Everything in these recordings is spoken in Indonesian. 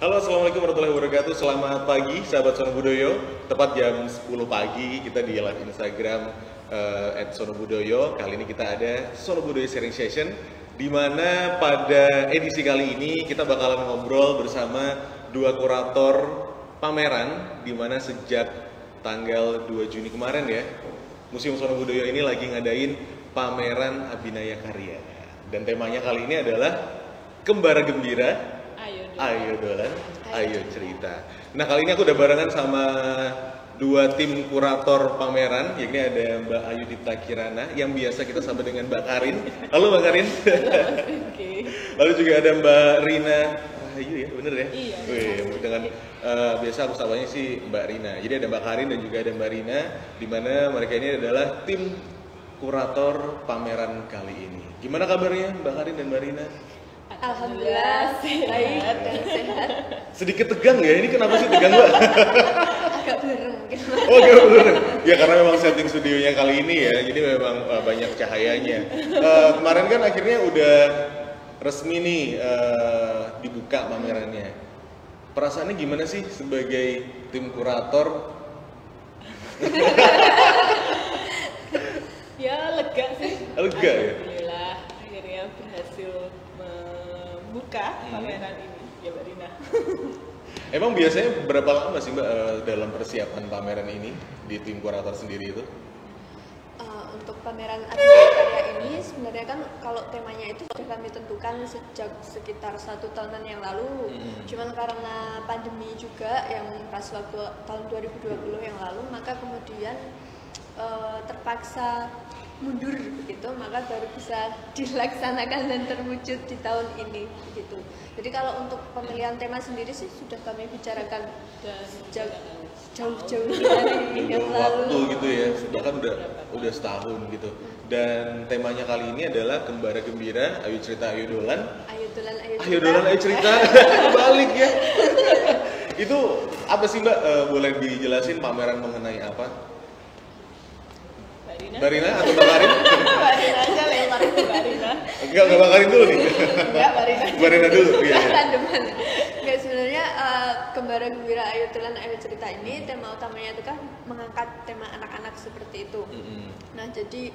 Halo, assalamualaikum warahmatullahi wabarakatuh. Selamat pagi, sahabat Sono Budoyo. Tepat jam 10 pagi kita di live Instagram @sonobudoyo. Kali ini kita ada Sono Budoyo Sharing Session, di mana pada edisi kali ini kita bakalan ngobrol bersama dua kurator pameran, di mana sejak tanggal 2 Juni kemarin ya, Museum Sono Budoyo ini lagi ngadain pameran Abinaya Karya. Dan temanya kali ini adalah Kembara Gembira, Ayo Dolan, Ayo Cerita. Nah, kali ini aku udah barengan sama dua tim kurator pameran, yakni ada Mbak Ayu Dipta Kirana yang biasa kita sapa dengan Mbak Karin. Halo Mbak Karin. Lalu juga ada Mbak Rina Rahayu ya, bener ya? Iya. Wih, dengan biasa aku sapanya sih Mbak Rina. Jadi ada Mbak Karin dan juga ada Mbak Rina, di mana mereka ini adalah tim kurator pameran kali ini. Gimana kabarnya Mbak Karin dan Mbak Rina? Alhamdulillah sehat dan sehat. Sedikit tegang ya, ini kenapa sih tegang Mbak? Agak bereng mungkin. Oh agak bereng. Ya karena memang setting studionya kali ini ya, jadi memang banyak cahayanya. Kemarin kan akhirnya udah resmi nih dibuka pamerannya. Perasaannya gimana sih sebagai tim kurator? Ya lega sih. Lega ya? Alhamdulillah akhirnya berhasil membuka pameran ini ya Mbak Rina. Emang biasanya berapa lama sih Mbak dalam persiapan pameran ini di tim kurator sendiri itu? Untuk pameran Abinaya Karya ini sebenarnya kan kalau temanya itu sudah kami tentukan sejak sekitar 1 tahunan yang lalu. Cuman karena pandemi juga yang pas waktu tahun 2020 yang lalu, maka kemudian terpaksa mundur begitu, maka baru bisa dilaksanakan dan terwujud di tahun ini begitu. Jadi kalau untuk pemilihan tema sendiri sih sudah kami bicarakan sejak jauh-jauh hari yang Waktu lalu gitu ya, bahkan udah setahun gitu. Dan temanya kali ini adalah Kembara Gembira, Ayo Cerita, Ayo Dolan. Ayo Dolan, Ayo Cerita. Ayo Dolan, Ayo Cerita. Balik ya. Itu apa sih Mbak? Boleh dijelasin pameran mengenai apa? Mbak Rina atau Mbak Karin? Mbak Rina aja lemparin ke Mbak Rina. Enggak Mbak Karin dulu nih. Enggak, Mbak Rina. Mbak Rina dulu. Iya. Randoman. Enggak, sebenarnya Kembara Gembira Ayo Dolan Ayo Cerita ini tema utamanya itu kan mengangkat tema anak-anak seperti itu. Nah, jadi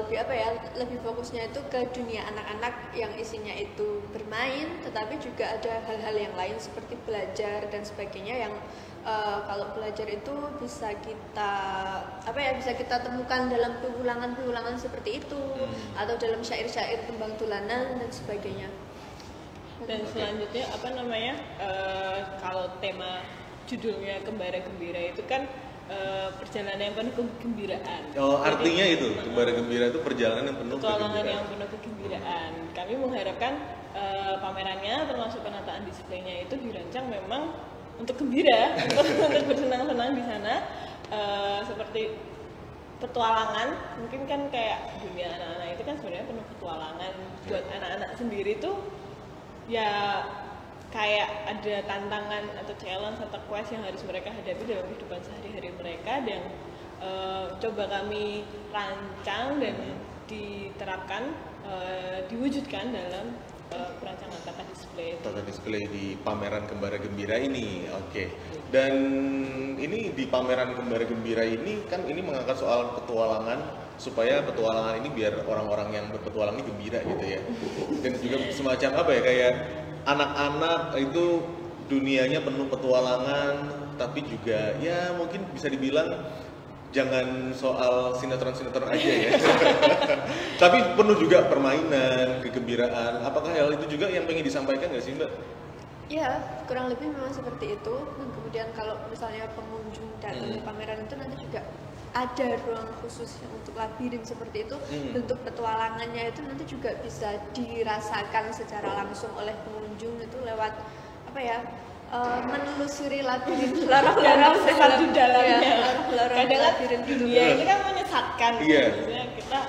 lebih apa ya? Lebih fokusnya itu ke dunia anak-anak yang isinya itu bermain, tetapi juga ada hal-hal yang lain seperti belajar dan sebagainya yang kalau belajar itu bisa kita bisa kita temukan dalam pengulangan seperti itu atau dalam syair-syair tembang dolanan dan sebagainya. Dan selanjutnya kalau tema judulnya Kembara Gembira itu kan perjalanan yang penuh kegembiraan. Oh, artinya itu Kembara Gembira itu perjalanan yang penuh Petualangan yang penuh kegembiraan. Kami mengharapkan pamerannya termasuk penataan displaynya itu dirancang memang untuk gembira, untuk bersenang-senang di sana, seperti petualangan. Mungkin kan kayak dunia anak-anak itu kan sebenarnya penuh petualangan. Buat anak-anak sendiri tuh ya kayak ada tantangan atau challenge atau quest yang harus mereka hadapi dalam kehidupan sehari-hari mereka, dan coba kami rancang dan diterapkan, diwujudkan dalam perancangan tata display di pameran Kembara Gembira ini. Oke. Dan ini di pameran Kembara Gembira ini kan ini mengangkat soal petualangan, supaya petualangan ini biar orang-orang yang berpetualang ini gembira gitu ya. Dan juga semacam apa ya, kayak anak-anak itu dunianya penuh petualangan, tapi juga ya mungkin bisa dibilang jangan soal sinetron-sinetron aja ya. Tapi penuh juga permainan, kegembiraan. Apakah hal itu juga yang pengen disampaikan nggak sih Mbak? Ya, kurang lebih memang seperti itu. Dan kemudian kalau misalnya pengunjung datang ke pameran itu nanti juga ada ruang khusus untuk labirin seperti itu. Bentuk petualangannya itu nanti juga bisa dirasakan secara langsung oleh pengunjung itu lewat menelusuri labirin lorong-lorong sesat di dalamnya. Lorong-lorong Kadang labirin gitu. dunia ini kan menyesatkan. Iya. Maksudnya kita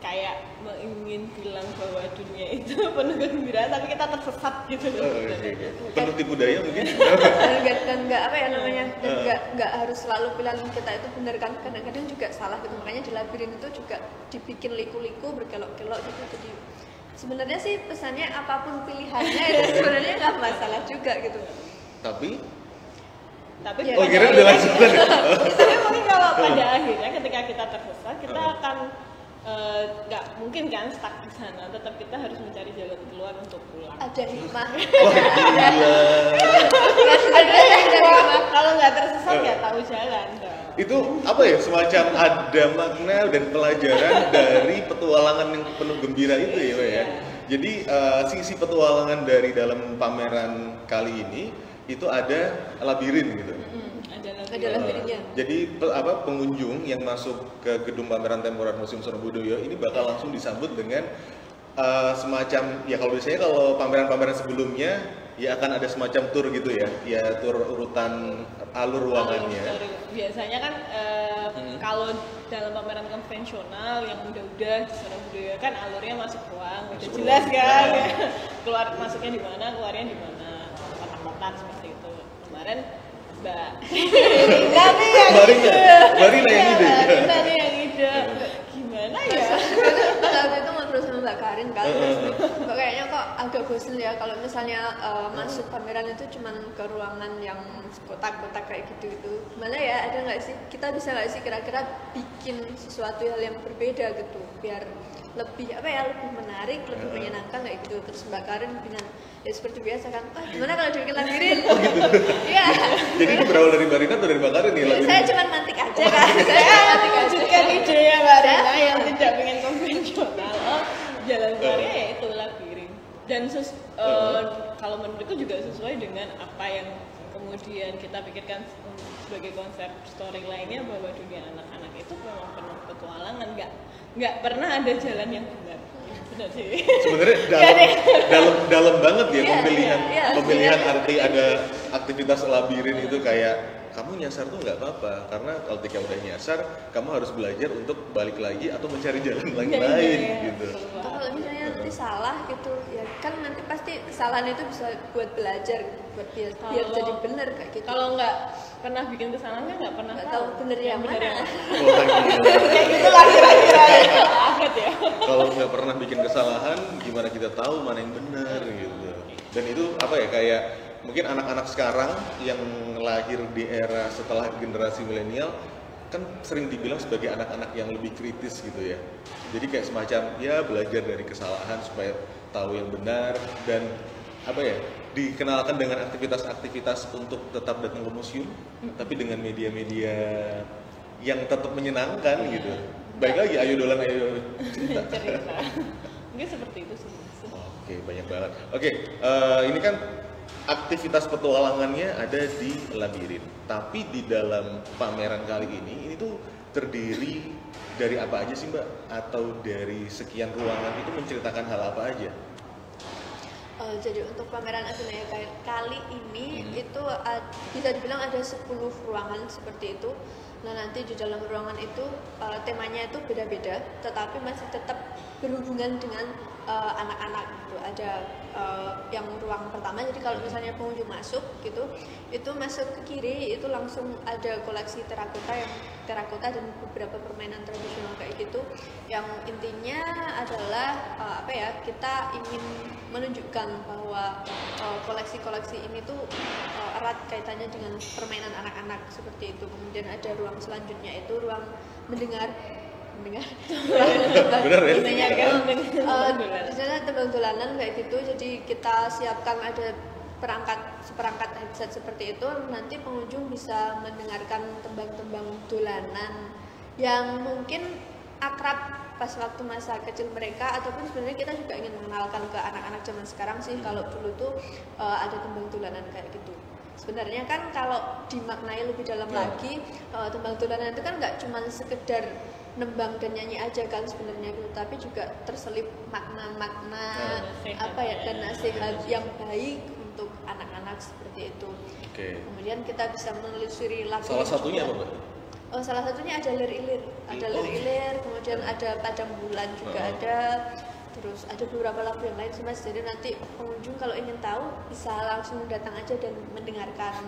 kayak ingin bilang bahwa dunia itu penuh kegembiraan, tapi kita tersesat gitu. Penuh tipu daya mungkin. dan nggak harus selalu pilihan kita itu benar kan, kadang-kadang juga salah gitu. Makanya di labirin itu juga dibikin liku-liku berkelok-kelok gitu, jadi sebenarnya sih pesannya apapun pilihannya itu sebenarnya nggak masalah juga gitu. Tapi Tapi oh kira udah langsung tadi. tapi mungkin kalau pada akhirnya ketika kita tersesat kita akan nggak mungkin kan stuck di sana, tetap kita harus mencari jalan keluar untuk pulang. Ada hikmah. Wah gila. Ada hikmah. Kalau nggak tersesat ya tahu jalan dong. Itu apa ya, semacam ada makna dan pelajaran dari petualangan yang penuh gembira itu ya Pak ya. Jadi sisi petualangan dari dalam pameran kali ini itu ada labirin gitu. Ada labirinnya. Jadi pengunjung yang masuk ke gedung pameran temporer Museum Sono Budoyo ini bakal langsung disambut dengan semacam ya, kalau biasanya kalau pameran-pameran sebelumnya ya akan ada semacam tour gitu ya tur urutan alur ruangannya. Biasanya kan kalau dalam pameran konvensional yang udah Sono Budoyo kan alurnya masuk ruang udah jelas kan, keluar masuknya di mana, keluarnya di mana, kotak-kotak seperti itu. Kemarin Mbak Marina yang ide. Kita nih yang ide. Gimana ya? Waktu itu ngobrol sama Mbak Karin kan, Mbak kayaknya kok agak bosen ya kalau misalnya masuk pameran itu cuman ke ruangan yang kotak-kotak kayak gitu. Gimana ya, ada nggak sih, kita bisa nggak sih kira-kira bikin sesuatu hal yang berbeda gitu biar lebih lebih menarik, lebih menyenangkan kayak gitu. Terus Mbak Karin bilang ya seperti biasa kan, gimana kalau dibikin labirin? Oh gitu. Iya. Jadi ini berawal dari Marina atau dari Mbak Karin nih labirin? Saya cuma mantik aja kan. Saya mantik aja. Wujudkan ide ya Marina yang tidak pengen konvensional. Jalan keluarnya ya itu labirin. Dan kalau menurutku juga sesuai dengan apa yang kemudian kita pikirkan sebagai konsep storyline-nya, bahwa dunia anak-anak itu memang penuh petualangan, nggak pernah ada jalan yang benar. Benar sih. Sebenarnya dalam banget ya pemilihan arti ada aktivitas labirin itu, kayak kamu nyasar tuh nggak apa-apa, karena kalau ketika udah nyasar kamu harus belajar untuk balik lagi atau mencari jalan lain gitu. Kalau misalnya nanti salah gitu ya kan, nanti pasti kesalahan itu bisa buat belajar, buat biar jadi benar kayak gitu. Kalau nggak pernah bikin kesalahan kan nggak pernah tahu bener yang mana. Kayak gitu lah kira-kira. Aget ya. Kalau nggak pernah bikin kesalahan, gimana kita tahu mana yang benar gitu. Dan itu apa ya, kayak mungkin anak-anak sekarang yang lahir di era setelah generasi milenial kan sering dibilang sebagai anak-anak yang lebih kritis gitu ya. Jadi kayak semacam ya belajar dari kesalahan supaya tahu yang benar, dan dikenalkan dengan aktivitas-aktivitas untuk tetap datang ke museum, tapi dengan media-media yang tetap menyenangkan gitu. Baik lagi, ayo dolan, ayo cerita. Mungkin seperti itu sih. Oke, banyak banget. Oke, ini kan aktivitas petualangannya ada di labirin. Tapi di dalam pameran kali ini tuh terdiri dari apa aja sih Mbak? Atau dari sekian ruangan itu menceritakan hal apa aja? Jadi untuk pameran Atenea kali ini itu bisa dibilang ada 10 ruangan seperti itu. Nah nanti di dalam ruangan itu temanya itu beda-beda, tetapi masih tetap berhubungan dengan anak-anak gitu. Ada yang ruang pertama, jadi kalau misalnya pengunjung masuk gitu, itu masuk ke kiri itu langsung ada koleksi terakota dan beberapa permainan tradisional kayak gitu, yang intinya adalah kita ingin menunjukkan bahwa koleksi-koleksi ini tuh erat kaitannya dengan permainan anak-anak seperti itu. Kemudian ada ruang selanjutnya itu ruang mendengar benar ya? Di sana tembang dolanan kayak gitu, jadi kita siapkan ada seperangkat headset seperti itu, nanti pengunjung bisa mendengarkan tembang-tembang dolanan yang mungkin akrab pas waktu masa kecil mereka, ataupun sebenarnya kita juga ingin mengenalkan ke anak-anak zaman sekarang sih. Kalau dulu tuh ada tembang dolanan kayak gitu. Sebenarnya kan kalau dimaknai lebih dalam lagi, tembang dolanan itu kan nggak cuma sekedar nembang dan nyanyi aja kan sebenarnya gitu, tapi juga terselip makna-makna dan nasihat yang baik untuk anak-anak seperti itu. Kemudian kita bisa menelusuri lagu. Salah satunya apa Mbak? Salah satunya ada lir-ilir, kemudian ada padang bulan juga ada. Terus ada beberapa lagu yang lain sih Mas, jadi nanti pengunjung kalau ingin tahu bisa langsung datang aja dan mendengarkan.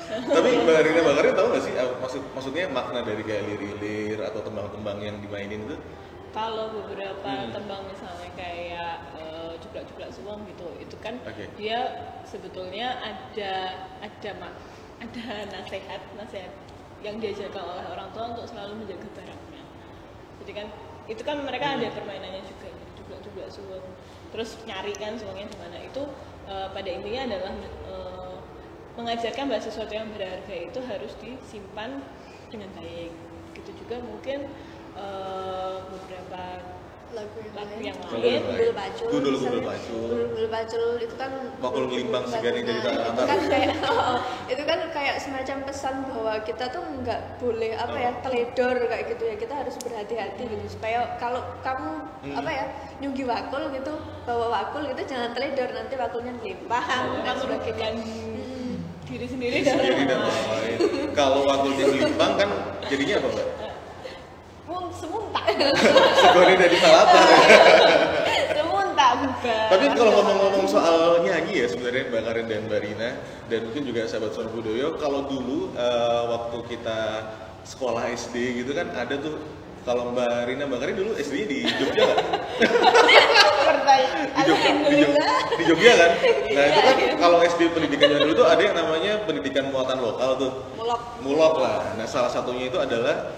Tapi Mbak Rina tahu nggak sih maksudnya makna dari kayak lir-ilir atau tembang-tembang yang dimainin itu? Kalau beberapa tembang misalnya kayak Cuplak Suwung gitu. Itu kan dia sebetulnya ada nasihat yang diajarkan oleh orang tua untuk selalu menjaga barangnya. Jadi kan itu kan mereka ada permainannya juga, Cuplak Suwung. Terus nyari kan suwungnya di mana, itu pada intinya adalah mengajarkan bahwa sesuatu yang berharga itu harus disimpan dengan baik. Gitu juga mungkin beberapa lagu yang lain, Gundul Pacul itu kan Wakul Ngelimbang Segani jadi antar. Itu kan kayak semacam pesan bahwa kita tuh nggak boleh teledor kayak gitu ya, kita harus berhati-hati gitu supaya kalau kamu nyunggi wakul gitu, bawa wakul gitu jangan teledor, nanti wakulnya limpah dan sebagainya. Diri sendiri dan orang lain. Kalau wakulnya limpang kan jadinya apa Mbak? Semuntah. Segoni dari Salapan. Semuntah bukan. Tapi kalau ngomong-ngomong soal nyanyi ya sebenarnya Mbak Karin dan Mbak Rina dan mungkin juga sahabat Sono Budoyo, kalau dulu waktu kita sekolah SD gitu kan ada tuh, kalau Mbak Rina, Mbak Karin dulu SD-nya di Jogja nggak? Di Jogja kan? Nah itu kan kalau SD pendidikannya dulu tuh ada yang namanya pendidikan muatan lokal tuh. Mulok lah. Nah salah satunya itu adalah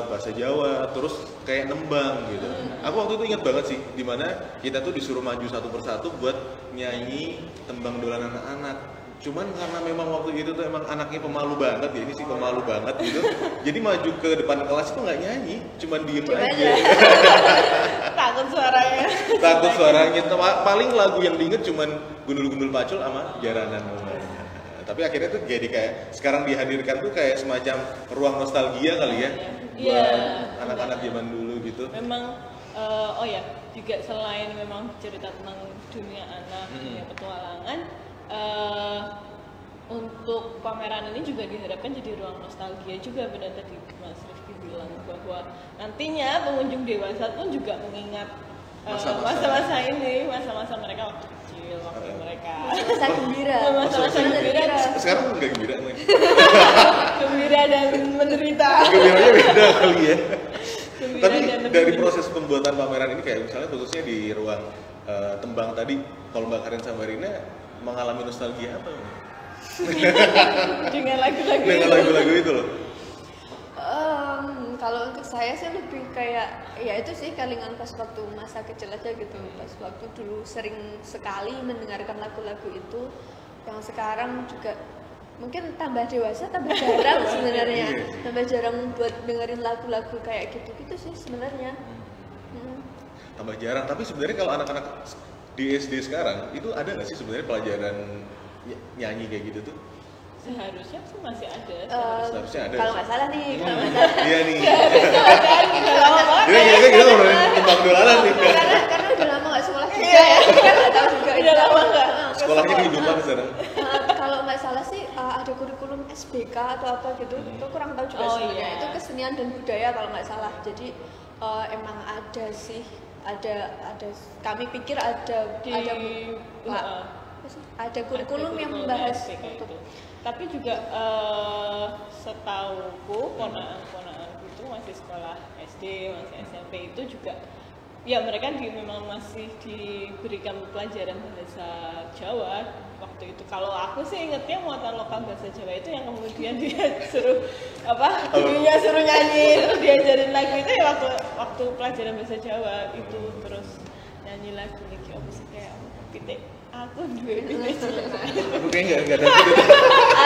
bahasa Jawa, terus kayak nembang gitu. Aku waktu itu ingat banget sih, dimana kita tuh disuruh maju satu persatu buat nyanyi tembang dolanan anak-anak. Cuman karena memang waktu itu tuh emang anaknya pemalu banget ya, ini sih pemalu banget gitu. Jadi maju ke depan kelas itu nggak nyanyi, cuman diem aja. Takut suaranya. Paling lagu yang diinget cuman Gundul Pacul sama Jaranan. Tapi akhirnya tuh jadi kayak sekarang dihadirkan tuh kayak semacam ruang nostalgia kali ya buat anak-anak zaman dulu gitu. Memang juga selain memang cerita tentang dunia anak, dunia petualangan, untuk pameran ini juga diharapkan jadi ruang nostalgia juga. Benar tadi Mas Rifki bilang bahwa nantinya pengunjung dewasa pun juga mengingat masa-masa ini, masa-masa mereka waktu kecil, waktu mereka masa-masa gembira. Sekarang nggak gembira nih. Gembira dan menderita. Gembiranya beda kali ya. Tapi dari proses pembuatan pameran ini kayak misalnya khususnya di ruang tembang tadi, kalau Mbak Karin sama Rina mengalami nostalgia apa? Dengan lagu-lagu itu loh. Kalau untuk saya sih lebih kayak ya itu sih kalingan pas waktu masa kecil aja gitu, pas waktu dulu sering sekali mendengarkan lagu-lagu itu, yang sekarang juga mungkin tambah dewasa tambah jarang sebenarnya, tambah jarang buat dengerin lagu-lagu kayak gitu sih sebenarnya. Tambah jarang, tapi sebenarnya kalau anak-anak di SD sekarang itu ada nggak sih sebenarnya pelajaran nyanyi kayak gitu tuh? Seharusnya sih masih ada. Seharusnya ada. Kalau nggak salah nih, Iya nih. Udah lama banget. Kita ngomongin tembang dolanan nih. Karena udah lama nggak sekolah juga ya. Kita nggak tahu juga. Udah lama nggak. Sekolahnya kehidupan sekarang. Kalau nggak salah sih ada kurikulum SBK atau apa gitu. Itu kurang tahu juga sebenarnya. Itu kesenian dan budaya kalau nggak salah. Jadi emang ada sih. Ada. Kami pikir ada kurikulum yang membahas itu. Tapi juga setauku ponakan-ponakanku itu masih sekolah SD, masih SMP itu juga ya mereka memang masih diberikan pelajaran bahasa Jawa waktu itu. Kalau aku sih ingetnya muatan lokal bahasa Jawa itu yang kemudian dia gurunya suruh nyanyi, terus diajarin lagu itu ya waktu pelajaran bahasa Jawa itu, terus nyanyi lagu lagi kayak pitik. Aku juga bisa. Aku kayak nggak ada gitu.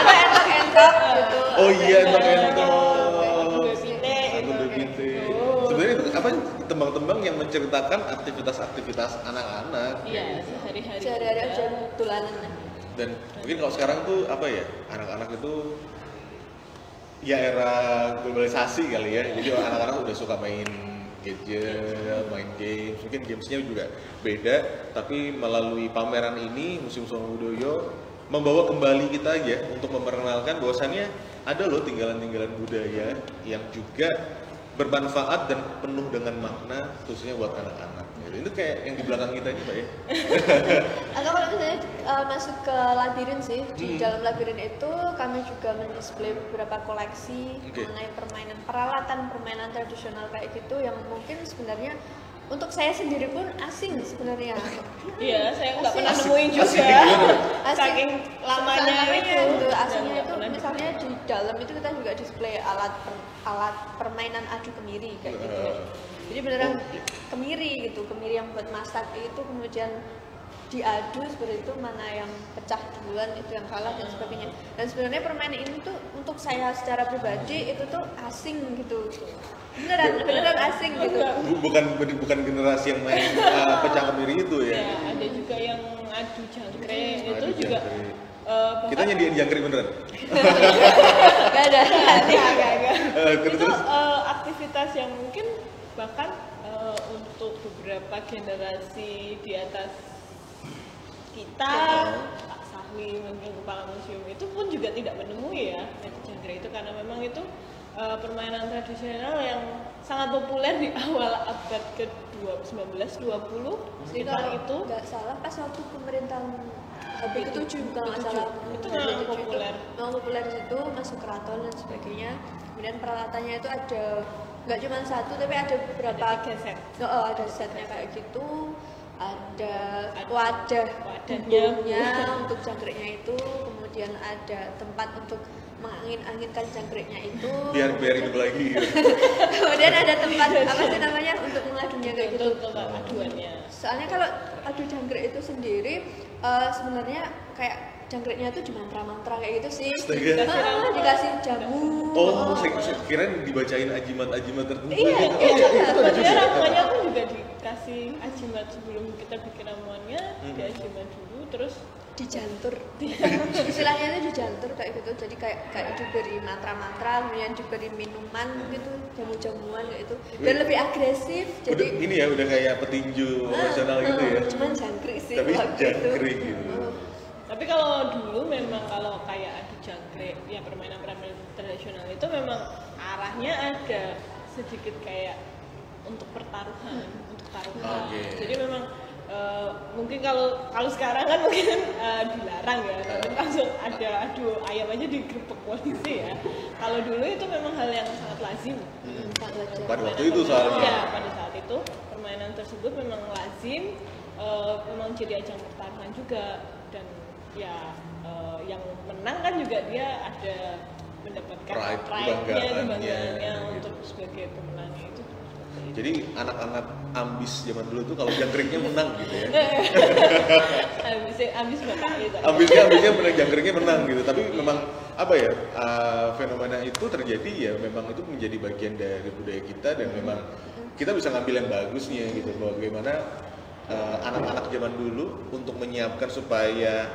Ada entok gitu. Oh iya entok. Aku udah pitik. Sebenarnya itu apa tembang-tembang yang menceritakan aktivitas anak-anak. Iya, sehari-hari. Sehari-hari aja tulanan. Dan mungkin kalau sekarang tuh apa ya, anak-anak itu ya era globalisasi kali ya. Jadi anak-anak udah suka main gadget, main games, mungkin gamesnya juga beda, tapi melalui pameran ini Museum Sono Budoyo membawa kembali kita aja untuk memperkenalkan bahwasannya ada loh tinggalan-tinggalan budaya yang juga bermanfaat dan penuh dengan makna khususnya buat anak-anak. Itu kayak yang di belakang kita ini Pak ya. Atau kalau misalnya masuk ke labirin sih, di dalam labirin itu kami juga mendisplay beberapa koleksi mengenai peralatan permainan tradisional kayak gitu yang mungkin sebenarnya untuk saya sendiri pun asing sebenarnya. Iya, saya nggak pernah Asik. nemuin juga. Asik gimana? Saking lamanya itu dan aslinya nggak itu pernah misalnya di dalam itu kita juga display alat permainan adu kemiri kayak gitu. Jadi beneran kemiri gitu, kemiri yang buat masak itu kemudian diadu seperti itu, mana yang pecah duluan itu yang kalah dan sebagainya. Dan sebenarnya permainan ini tuh untuk saya secara pribadi itu tuh asing gitu, beneran asing gitu. Bukan generasi yang main pecah kemiri itu ya. Ya, ada juga yang adu jangkrik itu Adu juga. jangkrik. Kita Bahkan nyediain jangkrik beneran. Gak ada. itu aktivitas yang mungkin bahkan untuk beberapa generasi di atas kita, Pak Sahwi, mungkin kepala museum itu pun juga tidak menemui ya adu jangkrik itu, karena memang itu permainan tradisional yang sangat populer di awal abad ke-19 20 sekitar itu. Nggak salah pas waktu pemerintahan Habib ke-7 kalau nggak salah. Itu memang populer. Memang populer di situ, masuk keraton dan sebagainya. Kemudian peralatannya itu ada nggak cuma satu tapi ada beberapa. Ada 3 set. Ada setnya kayak gitu. Ada wadahnya untuk jangkriknya itu, kemudian ada tempat untuk mengangin-anginkan jangkriknya itu. Biar hidup lagi. Kemudian ada tempat apa sih namanya untuk mengadunya kayak gitu. Untuk aduannya. Soalnya kalau adu jangkrik itu sendiri sebenarnya kayak jangkriknya itu di mantra-mantra kayak gitu sih. Dikasih jamu. Oh, saya kira dibacain ajimat-ajimat tertentu. Iya, gitu. iya, Itu ada juga. Sebenarnya ramuannya pun juga dikasih ajimat sebelum kita bikin ramuannya, di ajimat dulu, terus Dijantur. Istilahnya itu dijantur kayak gitu. Jadi kayak diberi mantra-mantra, kemudian diberi minuman gitu, jamu-jamuan kayak gitu. Dan lebih agresif. Udah, Jadi ini ya udah kayak petinju nasional gitu ya. Cuman jangkrik sih. Tapi waktu jangkrik itu. gitu. tapi kalau dulu memang kalau kayak adu jangkrik ya permainan-permainan tradisional itu memang arahnya ada sedikit kayak untuk pertaruhan, untuk taruhan. Jadi memang mungkin kalau sekarang kan mungkin dilarang ya, langsung ada adu ayam aja digerebek polisi ya. Kalau dulu itu memang hal yang sangat lazim. Pada waktu itu soalnya. Ya, pada saat itu permainan tersebut memang lazim, memang jadi ajang pertaruhan juga, dan ya yang menang kan juga dia ada mendapatkan kebanggaannya kebanggaannya gitu. untuk sebagai pemenangnya itu. Jadi anak-anak ambis zaman dulu tuh kalau jangkriknya menang gitu ya. Ambis bapak gitu. Ambisnya menang, jangkriknya menang gitu. Tapi memang apa ya, fenomena itu terjadi ya, memang itu menjadi bagian dari budaya kita, dan memang kita bisa ngambil yang bagusnya gitu. Bagaimana anak-anak zaman dulu untuk menyiapkan supaya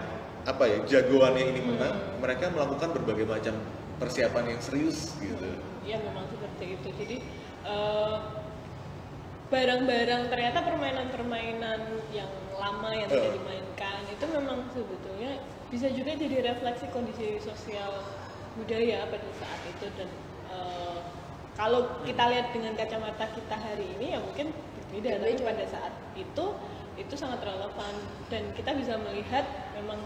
apa ya, jagoannya ini menang, mereka melakukan berbagai macam persiapan yang serius gitu. Iya, memang seperti itu. Jadi barang-barang, ternyata permainan-permainan yang lama yang tidak dimainkan itu memang sebetulnya bisa juga jadi refleksi kondisi sosial budaya pada saat itu. Dan kalau kita lihat dengan kacamata kita hari ini ya mungkin berbeda, tapi pada saat itu sangat relevan, dan kita bisa melihat memang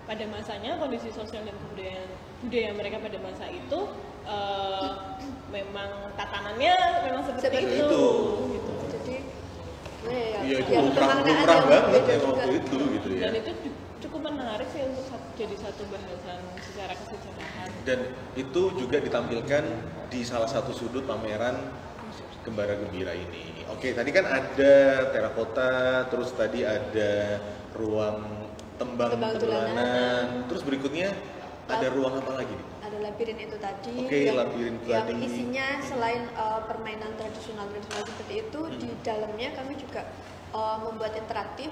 pada masanya kondisi sosial dan budaya mereka pada masa itu memang tatanannya memang seperti itu. Gitu. Jadi iya, itu lumrah banget ya waktu itu gitu ya. Dan itu cukup menarik sih untuk jadi satu bahasan secara kesejarahan. Dan itu juga ditampilkan di salah satu sudut pameran Kembara Gembira ini. Oke, tadi kan ada terakota, terus tadi ada ruang tembang tulanan, terus berikutnya ada ruang apa lagi nih? ada labirin itu tadi. Oke, labirin itu yang tadi. isinya selain permainan tradisional seperti itu, di dalamnya kami juga membuat interaktif.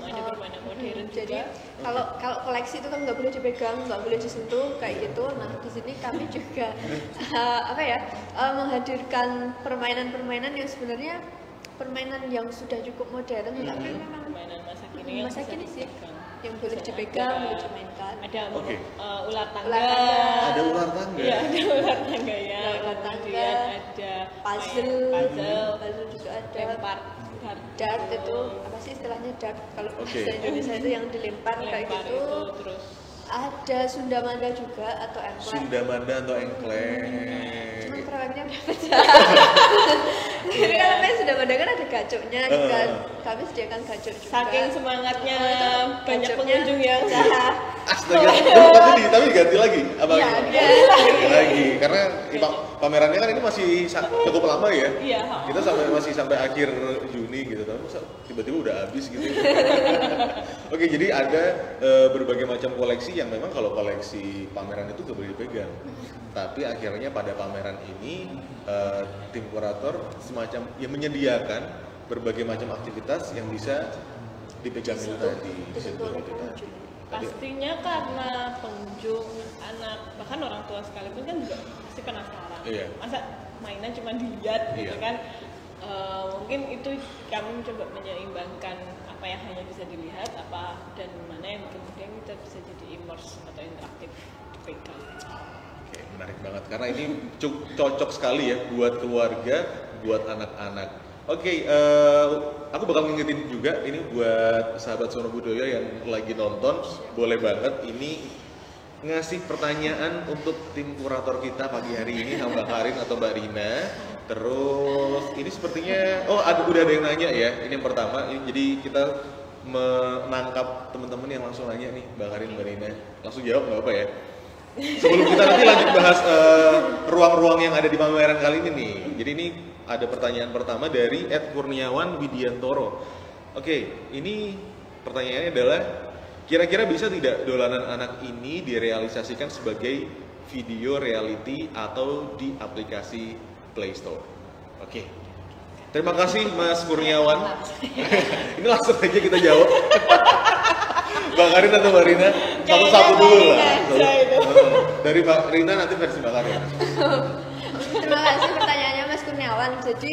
Ada permainan modern Jadi juga. kalau koleksi itu kan nggak boleh dipegang, nggak boleh disentuh kayak gitu. Nah di sini kami juga menghadirkan permainan-permainan yang sebenarnya permainan yang sudah cukup modern, tapi memang Permainan masa kini sih yang boleh Bisa dipegang, ada- boleh dimainkan. Ada Oke. ular tangga. Ular tangga. Ada ular tangga. Iya, ada ular tangga ya. Ada ular Kemudian tangga, ada puzzle, puzzle, juga ada lempar dart itu apa sih istilahnya dart kalau Oke. bahasa Indonesia itu yang dilempar kayak lempar gitu. itu, terus Ada Sundamanda juga atau engklek. Sundamanda atau engklek. Cuman kerennya udah pecah. Jadi kalau main sudah pada kan ada gacoknya juga. Kami sediakan gacok juga. Saking semangatnya banyak gacoknya pengunjung yang Astaga, tapi diganti lagi? Apa? Iya, Diganti lagi, karena pamerannya kan ini masih cukup lama ya. Iya. Kita masih sampai akhir Juni gitu, tapi masa tiba-tiba udah habis gitu. Oke, jadi ada berbagai macam koleksi yang memang kalau koleksi pameran itu gak boleh dipegang. Tapi akhirnya pada pameran ini tim kurator semacam yang menyediakan berbagai macam aktivitas yang bisa dipegang itu tadi. Pastinya karena pengunjung, anak, bahkan orang tua sekalipun kan juga pasti penasaran. Iya. Masa mainan cuma dilihat gitu Iya. kan? Mungkin itu kami mencoba menyeimbangkan apa yang hanya bisa dilihat, apa dan mana yang kemudian kita bisa jadi immerse atau interaktif dipegang. Oke, menarik banget karena ini cocok sekali ya buat keluarga, buat anak-anak. Oke, aku bakal ngingetin juga ini buat sahabat Sono Budoyo yang lagi nonton, boleh banget ini ngasih pertanyaan untuk tim kurator kita pagi hari ini sama Mbak Karin atau Mbak Rina. Terus ini sepertinya, udah ada yang nanya ya, ini yang pertama, jadi kita menangkap teman-teman yang langsung nanya nih, Mbak Karin, Mbak Rina, langsung jawab nggak apa ya? Sebelum kita nanti lanjut bahas ruang-ruang yang ada di pameran kali ini nih. Jadi ini ada pertanyaan pertama dari @Kurniawan Widiantoro. Oke, ini pertanyaannya adalah kira-kira bisa tidak dolanan anak ini direalisasikan sebagai video reality atau di aplikasi Play Store? Oke. Terima kasih Mas Kurniawan. Ini langsung aja kita jawab. Mbak Karin atau Mbak Rina? Satu-satu dulu lah. Dari Mbak Rina nanti versi Mbak Karin. Terima kasih pertanyaannya Mas Kurniawan. Jadi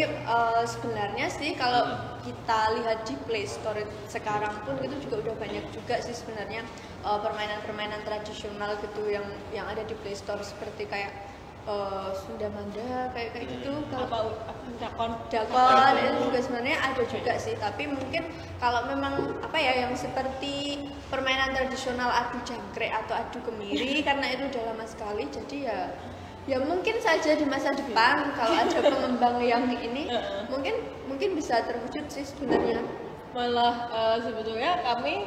sebenarnya sih kalau kita lihat di Play Store sekarang pun itu juga udah banyak juga sih sebenarnya permainan-permainan tradisional gitu yang ada di Play Store seperti kayak Sunda Manda kayak gitu. Kalau dakon itu juga sebenarnya ada juga sih, tapi mungkin kalau memang apa ya yang seperti permainan tradisional adu jangkrik atau adu kemiri karena itu udah lama sekali, jadi ya mungkin saja di masa depan kalau ada pengembang yang ini mungkin bisa terwujud sih sebenarnya. Malah sebetulnya kami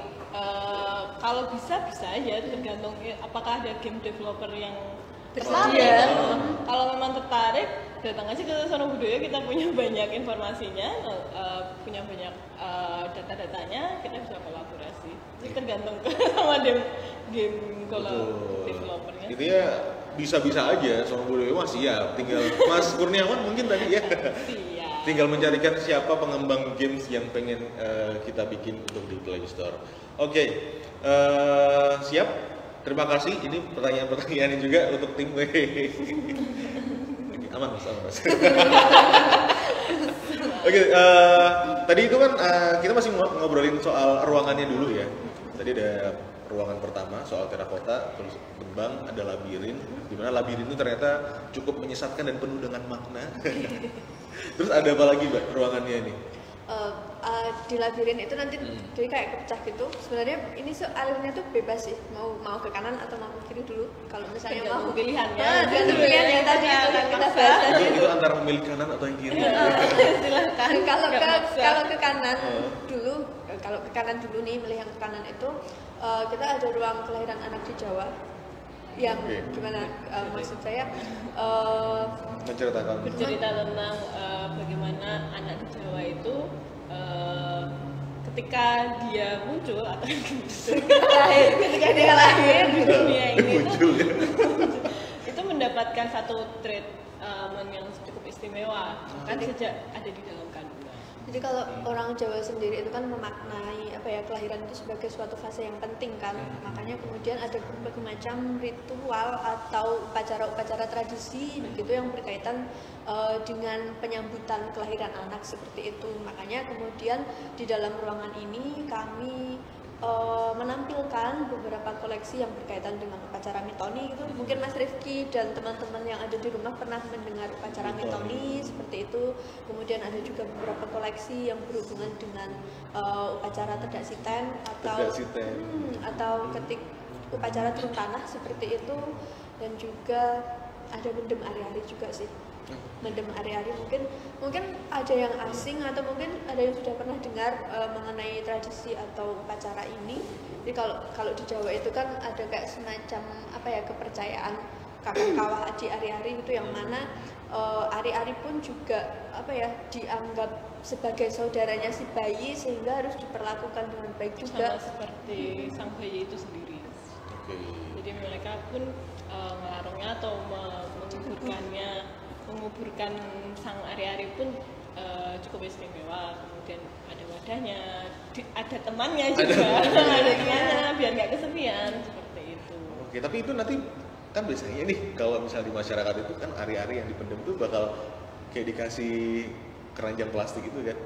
kalau bisa aja, tergantung apakah ada game developer yang tertarik. Kalau memang tertarik, datang aja ke Sono Budoyo, kita punya banyak informasinya, punya banyak data-datanya, kita bisa kolaborasi. Jadi tergantung sama game developernya. Itu ya bisa-bisa aja, Sono Budoyo masih siap. Tinggal Mas Kurniawan mungkin tadi ya. Siap. Tinggal mencarikan siapa pengembang games yang pengen kita bikin untuk di Play Store. Oke, siap. Terima kasih. Ini pertanyaan-pertanyaan juga untuk tim W. Aman mas. Oke, tadi itu kan kita masih ngobrolin soal ruangannya dulu ya. Tadi ada ruangan pertama soal terakota, terus kembang, ada labirin. Dimana labirin itu ternyata cukup menyesatkan dan penuh dengan makna. Terus ada apa lagi mbak ruangannya ini? Di labirin itu nanti jadi kayak kepecah gitu. Sebenarnya ini alurnya tuh bebas sih, mau ke kanan atau mau ke kiri dulu. Kalau misalnya mau pilihannya, pilihan yang tadi itu yang kita bahas tadi itu antara memilih kanan atau yang kiri. Silahkan. Kalau ke kanan dulu, kalau ke kanan dulu nih, milih yang ke kanan itu kita ada ruang kelahiran anak di Jawa. Yang gimana maksud saya bercerita tentang bagaimana anak di Jawa itu ketika dia muncul atau ketika dia lahir di dunia ini itu mendapatkan satu treatment yang cukup istimewa kan sejak ada di dalam kandungan. Jadi kalau orang Jawa sendiri itu kan memaknai apa ya kelahiran itu sebagai suatu fase yang penting kan, makanya kemudian ada berbagai macam ritual atau upacara-upacara tradisi begitu yang berkaitan dengan penyambutan kelahiran anak seperti itu. Makanya kemudian di dalam ruangan ini kami menampilkan beberapa koleksi yang berkaitan dengan upacara mitoni gitu. Mungkin Mas Rifki dan teman-teman yang ada di rumah pernah mendengar upacara mitoni seperti itu. Kemudian ada juga beberapa koleksi yang berhubungan dengan upacara tedak siten atau ketik upacara turun tanah seperti itu, dan juga ada bendem ari-ari juga sih. mendem ari-ari. Mungkin ada yang asing atau mungkin ada yang sudah pernah dengar mengenai tradisi atau upacara ini. Jadi kalau di Jawa itu kan ada kayak semacam kepercayaan kakak kawah adik ari-ari itu, yang mana ari-ari pun juga dianggap sebagai saudaranya si bayi, sehingga harus diperlakukan dengan baik juga. Sama seperti sang bayi itu sendiri. Jadi mereka pun melarungnya atau menguburkan sang ari-ari pun cukup istimewa. Kemudian ada wadahnya, ada temannya juga, ada temannya biar nggak kesepian seperti itu. Oke, tapi itu nanti kan biasanya nih kalau misalnya di masyarakat itu kan ari-ari yang dipendem tuh bakal kayak dikasih keranjang plastik gitu kan?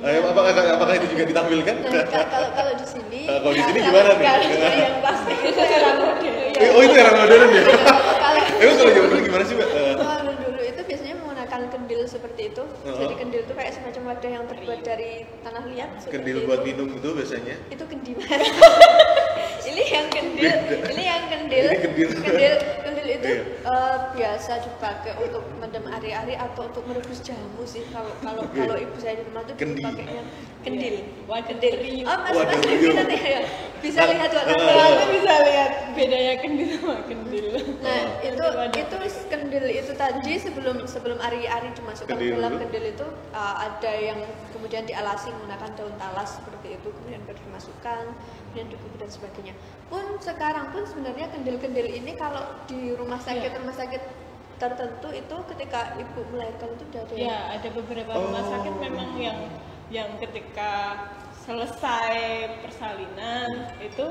Apakah itu juga ditampilkan? Nah, kalau di sini, kalau di sini gimana nih? Yang plastik itu era modern. Oh, itu era modern ya? Kalau kalau zaman dulu gimana sih, Mbak? kalau dulu itu biasanya menggunakan kendil seperti itu. Jadi kendil itu kayak semacam wadah yang terbuat dari tanah liat. Kendil buat minum itu biasanya? Itu kendiman. Ini yang kendil. Kendil itu biasa dipakai untuk mendem ari-ari atau untuk merebus jamu sih. Kalau ibu saya di rumah tuh dipakainya kendil. Kendil. Mas nanti ya bisa lihat bisa lihat bedanya kendil sama kendil. Nah, itu kendil itu tadi sebelum ari-ari dimasukkan ke dalam kendil itu ada yang kemudian dialasi menggunakan daun talas seperti itu, kemudian baru dimasukkan, kemudian dikubur dan sebagainya. Sekarang pun sebenarnya kendil-kendil ini kalau di rumah sakit tertentu itu ketika ibu melahirkan itu sudah ada. Ya, ada beberapa rumah sakit memang yang ketika selesai persalinan itu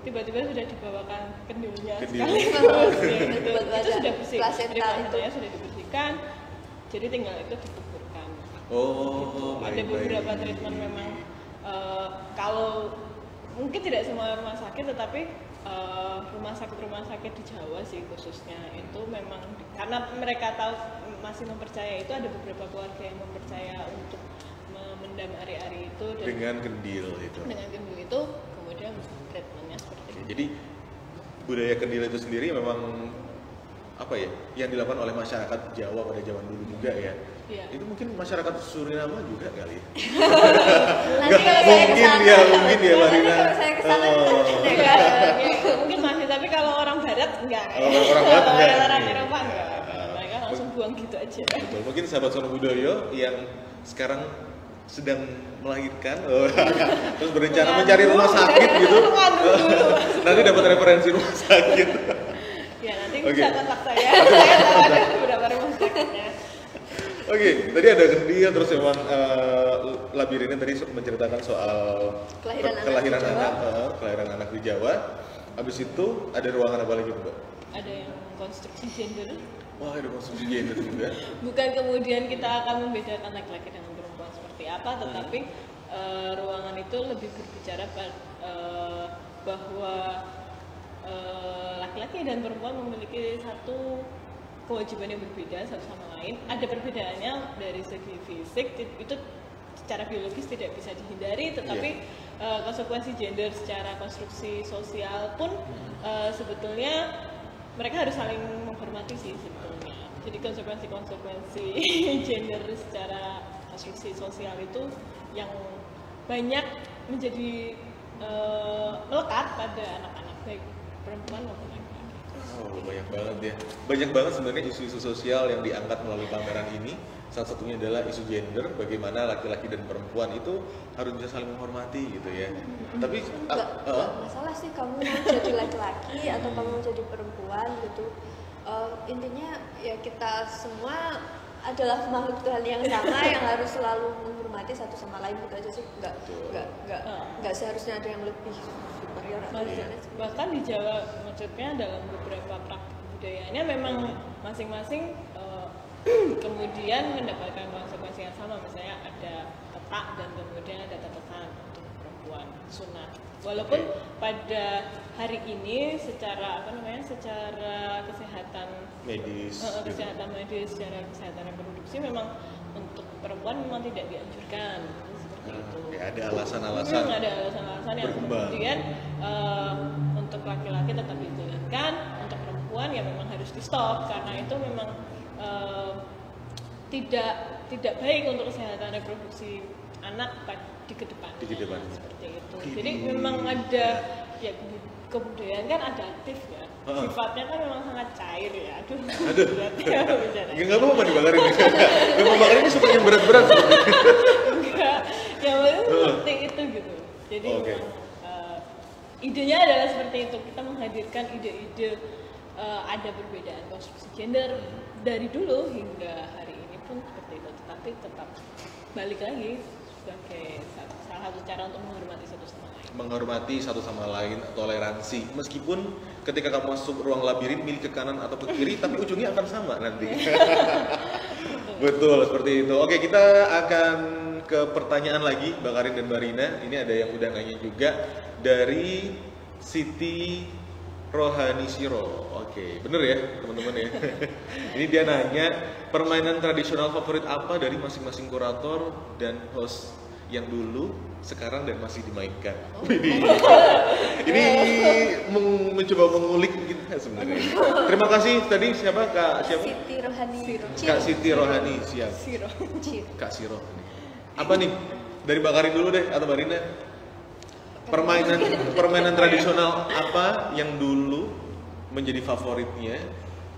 tiba-tiba sudah dibawakan kendilnya sekaligus. Itu sudah bersih, placentanya sudah dibersihkan, jadi tinggal itu dikuburkan. Ada beberapa treatment memang kalau mungkin tidak semua rumah sakit, tetapi rumah sakit di Jawa sih khususnya itu memang karena mereka tahu masih mempercaya, itu ada beberapa keluarga yang mempercaya untuk memendam ari-ari itu dengan kendil itu. Kemudian treatmentnya seperti itu. Jadi budaya kendil itu sendiri memang yang dilakukan oleh masyarakat Jawa pada zaman dulu juga ya. Iya. Itu mungkin masyarakat Suriname juga kali ya. Nanti kalau saya kesana, mungkin ya Marina. Kalau saya kesana mungkin masih, tapi kalau orang Barat enggak. Orang Barat enggak. Orang Eropa enggak. Mereka langsung buang gitu aja. Betul. Mungkin sahabat Sono Budoyo yang sekarang sedang melahirkan, terus berencana mencari rumah sakit gitu, nanti dapat referensi rumah sakit. Ya nanti bisa kontak saya tahu ada beberapa rumah sakitnya. Oke, tadi ada kendil, terus memang Labir ini tadi menceritakan soal kelahiran anak di Jawa. Habis itu ada ruangan apa lagi, Mbak? Ada yang konstruksi gender. Wah, ada konstruksi gender juga. Bukan kemudian kita akan membedakan laki-laki dengan perempuan seperti apa, tetapi ruangan itu lebih berbicara bahwa laki-laki dan perempuan memiliki satu kewajiban yang berbeda satu sama lain. Ada perbedaannya dari segi fisik, itu secara biologis tidak bisa dihindari, tetapi konsekuensi gender secara konstruksi sosial pun sebetulnya mereka harus saling menghormati sih sebetulnya. Jadi konsekuensi gender secara konstruksi sosial itu yang banyak menjadi melekat pada anak-anak, baik perempuan maupun laki-laki. Banyak banget ya. Banyak banget sebenarnya isu-isu sosial yang diangkat melalui pameran ini. Salah satunya adalah isu gender, bagaimana laki-laki dan perempuan itu harus bisa saling menghormati gitu ya. Tapi enggak masalah sih kamu mau jadi laki-laki atau kamu mau jadi perempuan gitu. Intinya ya kita semua adalah makhluk Tuhan yang sama yang harus selalu menghormati satu sama lain, gitu aja sih. Enggak seharusnya ada yang lebih superior atau bahkan di Jawa maksudnya dalam beberapa praktik budayanya memang masing-masing kemudian mendapatkan konsekuensi yang sama. Misalnya ada tetak dan kemudian ada tetesan untuk perempuan sunnah. Walaupun pada hari ini secara secara kesehatan medis, secara kesehatan reproduksi memang untuk perempuan memang tidak dianjurkan seperti itu. Ya, ada alasan-alasan. Ada alasan-alasan yang kemudian untuk laki-laki tetap dijalankan, untuk perempuan ya memang harus di stop karena itu memang tidak baik untuk kesehatan reproduksi anak di kedepan. Seperti itu. Jadi memang ada ya kebudayaan kan adaptif ya. Sifatnya kan memang sangat cair ya. Aduh. Enggak apa-apa dibakarin. Memang bakarin ini suka yang berat-berat. Enggak. Yang penting seperti itu gitu. Jadi memang, idenya adalah seperti itu. Kita menghadirkan ide-ide ada perbedaan konstruksi gender dari dulu hingga hari ini pun seperti itu. Tetapi tetap balik lagi sebagai salah satu cara untuk menghormati satu sama lain. Menghormati satu sama lain, toleransi. Meskipun ketika kamu masuk ruang labirin milih ke kanan atau ke kiri, tapi ujungnya akan sama nanti. Betul, seperti itu. Oke, kita akan ke pertanyaan lagi, Mbak Karin dan Mbak Rina. Ini ada yang udah nanya juga dari Siti Rohani Siro. Oke, bener ya teman-teman ya. Ini dia nanya, permainan tradisional favorit apa dari masing-masing kurator dan host yang dulu, sekarang dan masih dimainkan? Ini mencoba mengulik kita sebenarnya. Terima kasih tadi siapa Kak siapa? Siti Rohani. Kak Siti Rohani, siap. Kak Siro. Apa nih? Dari Mbak Karin dulu deh atau Mbak Rina? Permainan tradisional apa yang dulu menjadi favoritnya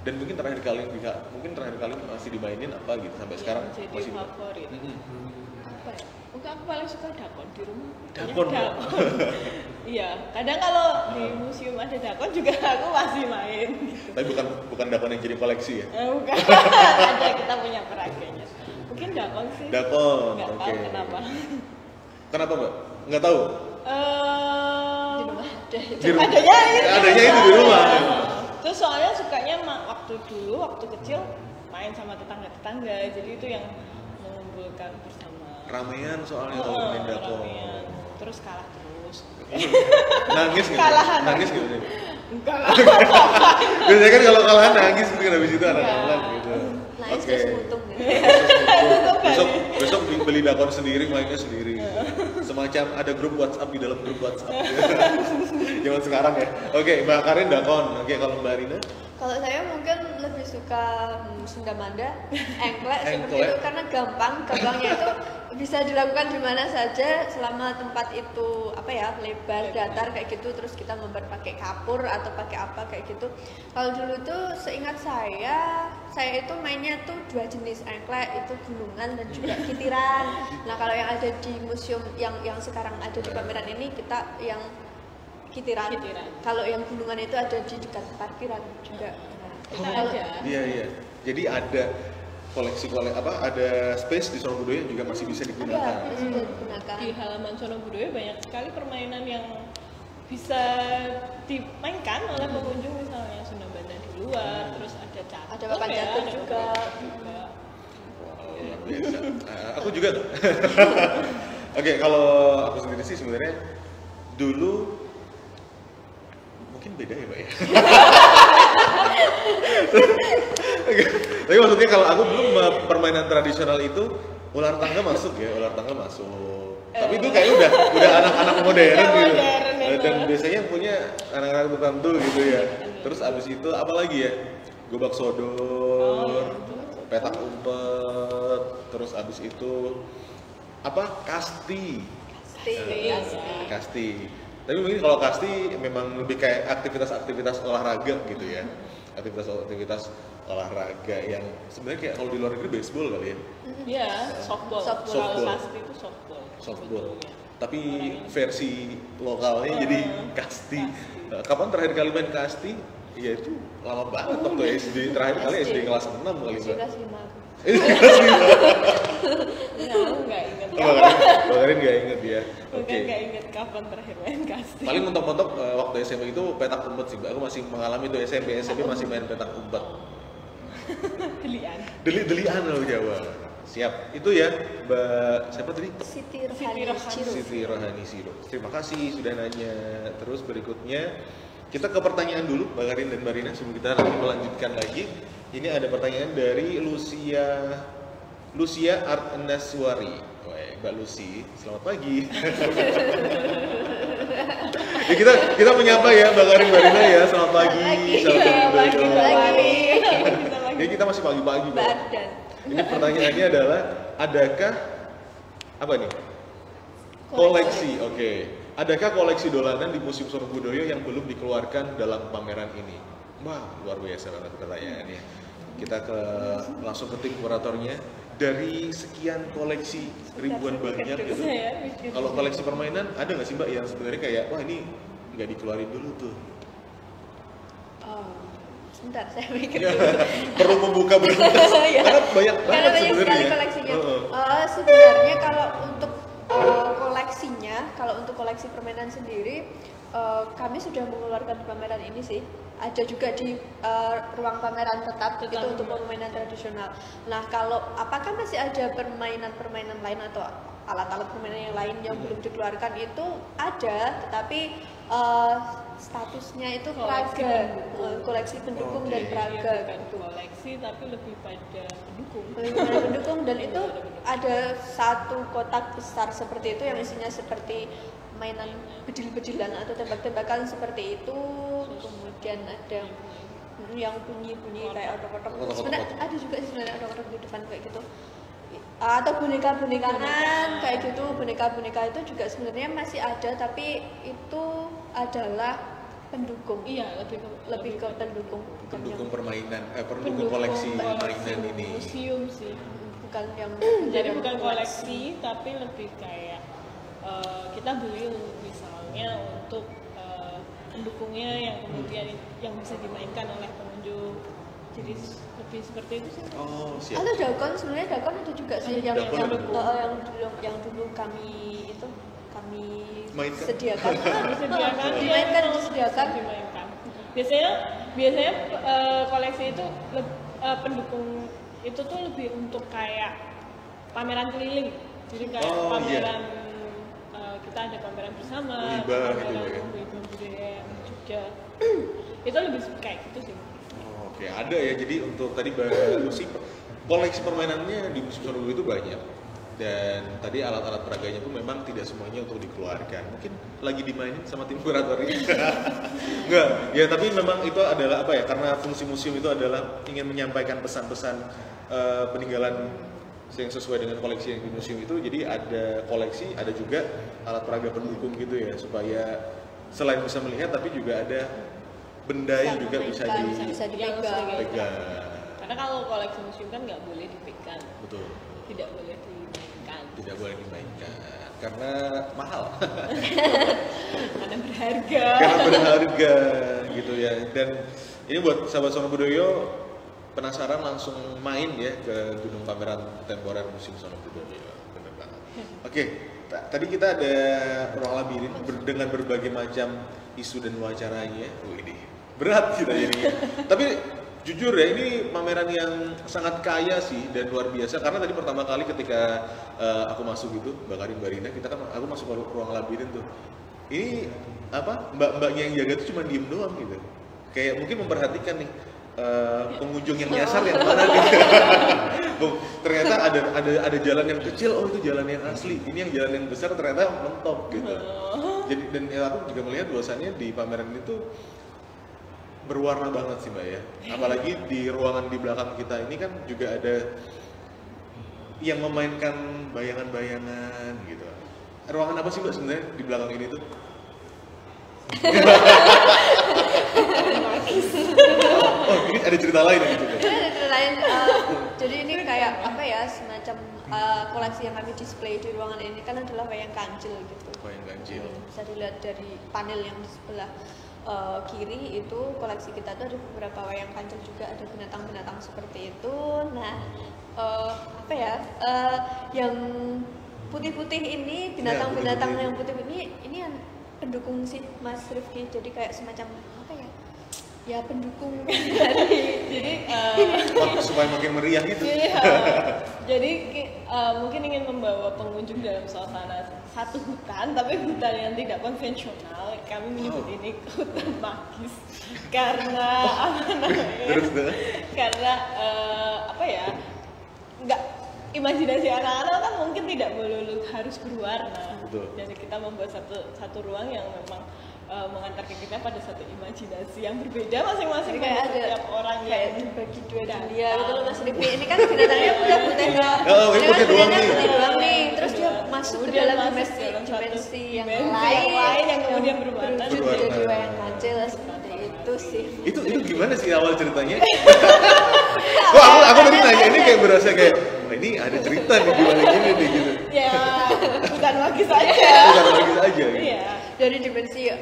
dan mungkin terakhir kali masih dimainin apa gitu sampai sekarang jadi masih favorit. Apa ya? Mungkin aku paling suka dakon di rumah. Dakon. Iya, kadang kalau di museum ada dakon juga aku masih main. Gitu. Tapi bukan dakon yang jadi koleksi ya? Bukan. Ada, kita punya peraganya. Mungkin dakon sih. Dakon. Nggak tahu kenapa. Kenapa Mbak? Nggak tahu. Di rumah ada. Adanya itu di rumah. Terus soalnya sukanya waktu kecil main sama tetangga-tetangga, jadi itu yang mengumpulkan bersama. Ramean soalnya kalau main dakon. Ramean. Terus kalah terus. Nangis nggak? Kalahan. Nangis nggak? Enggak lah. Biasanya kan kalau kalahan nangis, mungkin habis itu anak-anak gitu. Nangis terus untung gitu. Besok beli dakon sendiri, mainnya sendiri. Semacam ada grup WhatsApp di dalam grup WhatsApp. Zaman sekarang ya. Oke, Mbak Karin dakon. Oke, kalau Mbak Rina? Kalau saya mungkin lebih suka Sunda Manda, engklek seperti itu karena gampangnya itu bisa dilakukan di mana saja selama tempat itu lebar, datar kayak gitu, terus kita membuat pakai kapur atau pakai apa kayak gitu. Kalau dulu tuh seingat saya itu mainnya tuh dua jenis engklek, itu gulungan dan juga kitiran. Nah, kalau yang ada di museum yang sekarang ada di pameran ini kita yang kitiran. Kalau yang gulungan itu ada di dekat parkiran juga. Nah, Iya. Jadi ada ada space di Sono Budoyo juga masih bisa digunakan. Di halaman Sono Budoyo banyak sekali permainan yang bisa dimainkan oleh pengunjung, misalnya Sunda Banda di luar, terus ada catur. Ada papan catur juga. Luar biasa. Aku juga. Oke, kalau aku sendiri sih sebenarnya dulu mungkin beda ya Mbak ya. Tapi maksudnya kalau aku belum permainan tradisional itu ular tangga masuk. Tapi itu kayaknya udah anak-anak modern gitu. Dan biasanya punya anak-anak tertentu gitu ya. Terus abis itu apa lagi ya? Gobak sodor, petak umpet, terus abis itu kasti. Kasti. Tapi mungkin kalau kasti memang lebih kayak aktivitas olahraga gitu ya. Aktivitas olahraga yang sebenarnya kayak kalau di luar negeri baseball kali ya. Iya, softball. Kalau kasti itu softball. Tapi versi lokalnya jadi kasti. Kapan terakhir kali main kasti? Ya itu lama banget waktu SD. Terakhir kali SD kelas 6 kali Mbak. Kelas 5. Ya, aku nggak ingat. Bakarin nggak inget ya. Oke. Nggak inget kapan terakhir main kasti. Paling mentok-mentok waktu SMP itu petak umpet sih. Aku masih mengalami itu SMP masih main petak umpet. Delian loh Jawa. Siap. Itu ya Mbak siapa tadi? Siti Rohani Siro. Terima kasih sudah nanya. Terus berikutnya kita ke pertanyaan dulu Mbak Karin dan Mbak Rina sebelum kita nanti melanjutkan lagi. Ini ada pertanyaan dari Lucia Art Naswari. Mbak Lucy, selamat pagi. Ya, kita menyapa ya Mbak Karin, Mbak Rina ya, selamat pagi. Selamat pagi. Jadi kita masih pagi-pagi, Mbak. Badan. Ini pertanyaannya adalah, adakah apa nih? Koleksi. Oke. Adakah koleksi dolanan di Museum Sono Budoyo yang belum dikeluarkan dalam pameran ini? Wah, luar biasa banget pertanyaannya. Kita langsung ke tim kuratornya. Dari sekian koleksi ribuan banyak gitu. Kalau koleksi permainan ada nggak sih Mbak yang sebenarnya kayak wah ini nggak dikeluarin dulu tuh? Sebentar, saya mikir dulu. Perlu membuka berkas karena banyak banget sekali sebenarnya. koleksinya. Sebenarnya kalau untuk koleksinya, kalau untuk koleksi permainan sendiri, kami sudah mengeluarkan pameran ini sih. Ada juga di ruang pameran tetap itu untuk permainan tradisional. Nah, kalau apakah masih ada permainan-permainan lain atau alat-alat permainan yang lain yang belum dikeluarkan, itu ada, tetapi statusnya itu praga, koleksi pendukung dan praga. Bukan koleksi tapi lebih pada pendukung. Dan itu ada satu kotak besar seperti itu yang isinya seperti mainan bedil-bedilan atau tembak-tembakan seperti itu. Kemudian ada yang bunyi-bunyi kayak otok-otok. Sebenarnya ada juga sebenarnya otok-otok di depan kayak gitu. Atau boneka-bonekaan kayak gitu. Boneka-boneka itu juga sebenarnya masih ada, tapi itu adalah pendukung. Iya, lebih ke pendukung. Pendukung permainan, pendukung koleksi mainan ini. Museum sih. Bukan yang jadi bukan koleksi tapi lebih kayak kita beli misalnya untuk pendukungnya yang kemudian yang bisa dimainkan oleh pengunjung. Jadi lebih seperti itu sih. Oh, siap. Atau dakon, sebenarnya dakon itu juga sih yang dulu kami mainkan. sediakan. Disediakan. Biasanya koleksi itu pendukung itu tuh lebih untuk kayak pameran keliling. Jadi kayak pameran kita ada pameran bersama, pameran budaya Jogja. Itu lebih kayak gitu sih. Oke, ada ya. Jadi untuk tadi bagus sih koleksi permainannya di Museum Sono Budoyo itu banyak. Dan tadi alat-alat peraganya pun memang tidak semuanya untuk dikeluarkan. Mungkin lagi dimainin sama tim kuratornya. Enggak, ya tapi memang itu adalah apa ya? Karena fungsi museum itu adalah ingin menyampaikan pesan-pesan peninggalan yang sesuai dengan koleksi yang di museum itu. Jadi ada koleksi, ada juga alat peraga pendukung gitu ya, supaya selain bisa melihat tapi juga ada benda yang juga bisa dipegang. Karena kalau koleksi museum kan nggak boleh dipegang. Betul. Tidak boleh dimainkan. Tidak boleh dimainkan karena mahal. Karena berharga. Karena berharga gitu ya. Dan ini buat sahabat Sono Budoyo penasaran langsung main ya ke Gunung Pameran Temporer Museum Sono Budoyo. Bener banget. Oke, tadi kita ada ruang labirin dengan berbagai macam isu dan wacaranya. Ini berat kita jadinya. Tapi jujur ya, ini pameran yang sangat kaya sih dan luar biasa. Karena tadi pertama kali ketika aku masuk gitu, Mbak Karin, Mbak Rina, aku masuk ke ruang labirin tuh. Ini apa? Mbak-mbaknya yang jaga tuh cuma diem doang gitu. Kayak mungkin memperhatikan nih pengunjung yang nyasar yang mana gitu. Ternyata ada jalan yang kecil, oh itu jalan yang asli. Ini yang jalan yang besar ternyata mentok gitu. Jadi dan aku juga melihat bahwasannya di pameran itu berwarna banget sih Mbak ya. Apalagi di ruangan di belakang kita ini kan juga ada yang memainkan bayangan-bayangan gitu. Ruangan apa sih Mbak sebenarnya di belakang ini tuh? Oh, ini ada cerita lain ya gitu. Ada cerita lain. Jadi ini kayak apa ya, semacam koleksi yang kami display di ruangan ini kan adalah wayang kancil gitu. Wayang kancil. Bisa dilihat dari panel yang di sebelah kiri itu koleksi kita tuh ada beberapa wayang kancil juga, ada binatang-binatang seperti itu. Nah, apa ya, yang putih-putih ini, binatang-binatang yang putih ini yang pendukung sih Mas Rifki, jadi kayak semacam apa ya? Ya pendukung jadi supaya makin meriah gitu. Jadi mungkin ingin membawa pengunjung dalam suasana satu hutan, tapi hutan yang tidak konvensional. Kami menyebut ini hutan magis karena apa namanya? Karena apa ya? Enggak, imajinasi anak-anak kan mungkin tidak melulu harus berwarna. Betul. Jadi kita membuat satu ruang yang memang mengantarkan kita pada satu imajinasi yang berbeda masing-masing kayak dari ada setiap orang kayak yang dibagi dua dunia gitu loh Mas Ripi. Ini kan binatangnya punya putih doang. Oh, ini putih doang nih. Putih doang nih. Terus dia masuk ke Kemudian dalam masuk dimensi dalam satu dimensi yang dimensi lain yang kemudian berwarna. berwujud Berwarna. jadi wayang kancil seperti itu sih. Itu gimana sih awal ceritanya? Wah, aku tadi nanya ini kayak berasa kayak wah, ini ada cerita nih gimana gini nih gitu. Ya, bukan lagi saja. Bukan lagi aja gitu. Iya. Dari dimensi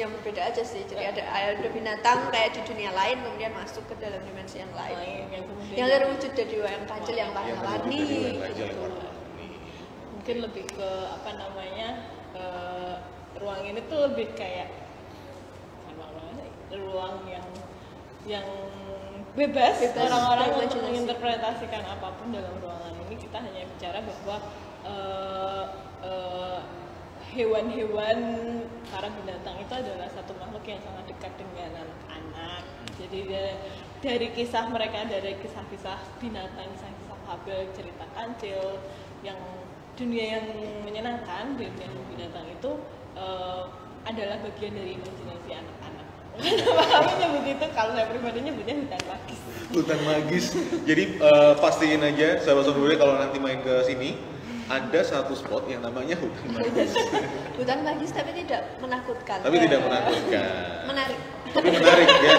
yang berbeda aja sih. Jadi ada binatang kayak di dunia lain kemudian masuk ke dalam dimensi yang lain. Yang kemudian Yang terwujud jadi wayang kancil yang warna-warni. Gitu. mungkin lebih ke apa namanya ruang ini tuh lebih kayak ruang yang bebas orang-orang untuk menginterpretasikan apapun dalam ruangan ini. Kita hanya bicara bahwa hewan-hewan para binatang itu adalah satu makhluk yang sangat dekat dengan anak-anak. Jadi dari kisah mereka, dari kisah-kisah binatang, kisah-kisah fabel, cerita kancil, yang dunia yang menyenangkan, dunia binatang itu adalah bagian dari imajinasi anak-anak. Kenapa kami nyebut itu? Kalau saya pribadi nyebutnya hutan magis. Hutan magis. Jadi pastiin aja sahabat-sahabat gue kalau nanti main ke sini ada satu spot yang namanya hutan magis. Hutan magis tapi tidak menakutkan. Tapi tidak menakutkan. Menarik. Tapi menarik ya.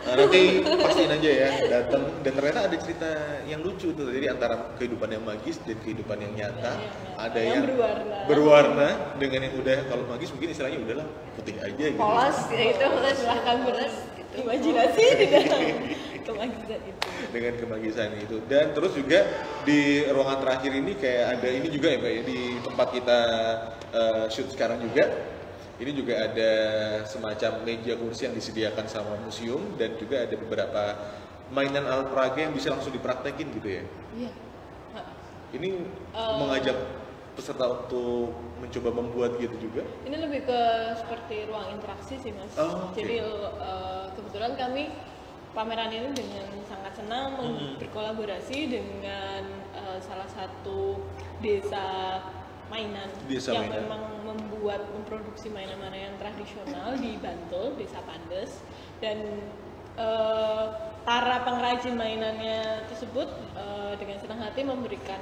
Nanti pastiin aja ya datang, dan ternyata ada cerita yang lucu tuh. Jadi antara kehidupan yang magis dan kehidupan yang nyata, ada yang berwarna dengan yang udah, kalau magis mungkin istilahnya udahlah putih aja gitu. Polos gitu, Silahkan imajinasi di dalam kemagisan itu. Dengan kemagisan itu. Dan terus juga di ruangan terakhir ini kayak ada ini juga ya Mbak ya, di tempat kita shoot sekarang juga. Ini juga ada semacam meja kursi yang disediakan sama museum, dan juga ada beberapa mainan alat peraga yang bisa langsung dipraktekin gitu ya. Iya. Ini mengajak peserta untuk mencoba membuat gitu juga. Ini lebih ke seperti ruang interaksi sih Mas. Oh, okay. Jadi kebetulan kami pameran ini dengan sangat senang berkolaborasi dengan salah satu desa mainan yang memang memproduksi mainan-mainan tradisional di Bantul, Desa Pandes, dan para pengrajin mainannya tersebut dengan senang hati memberikan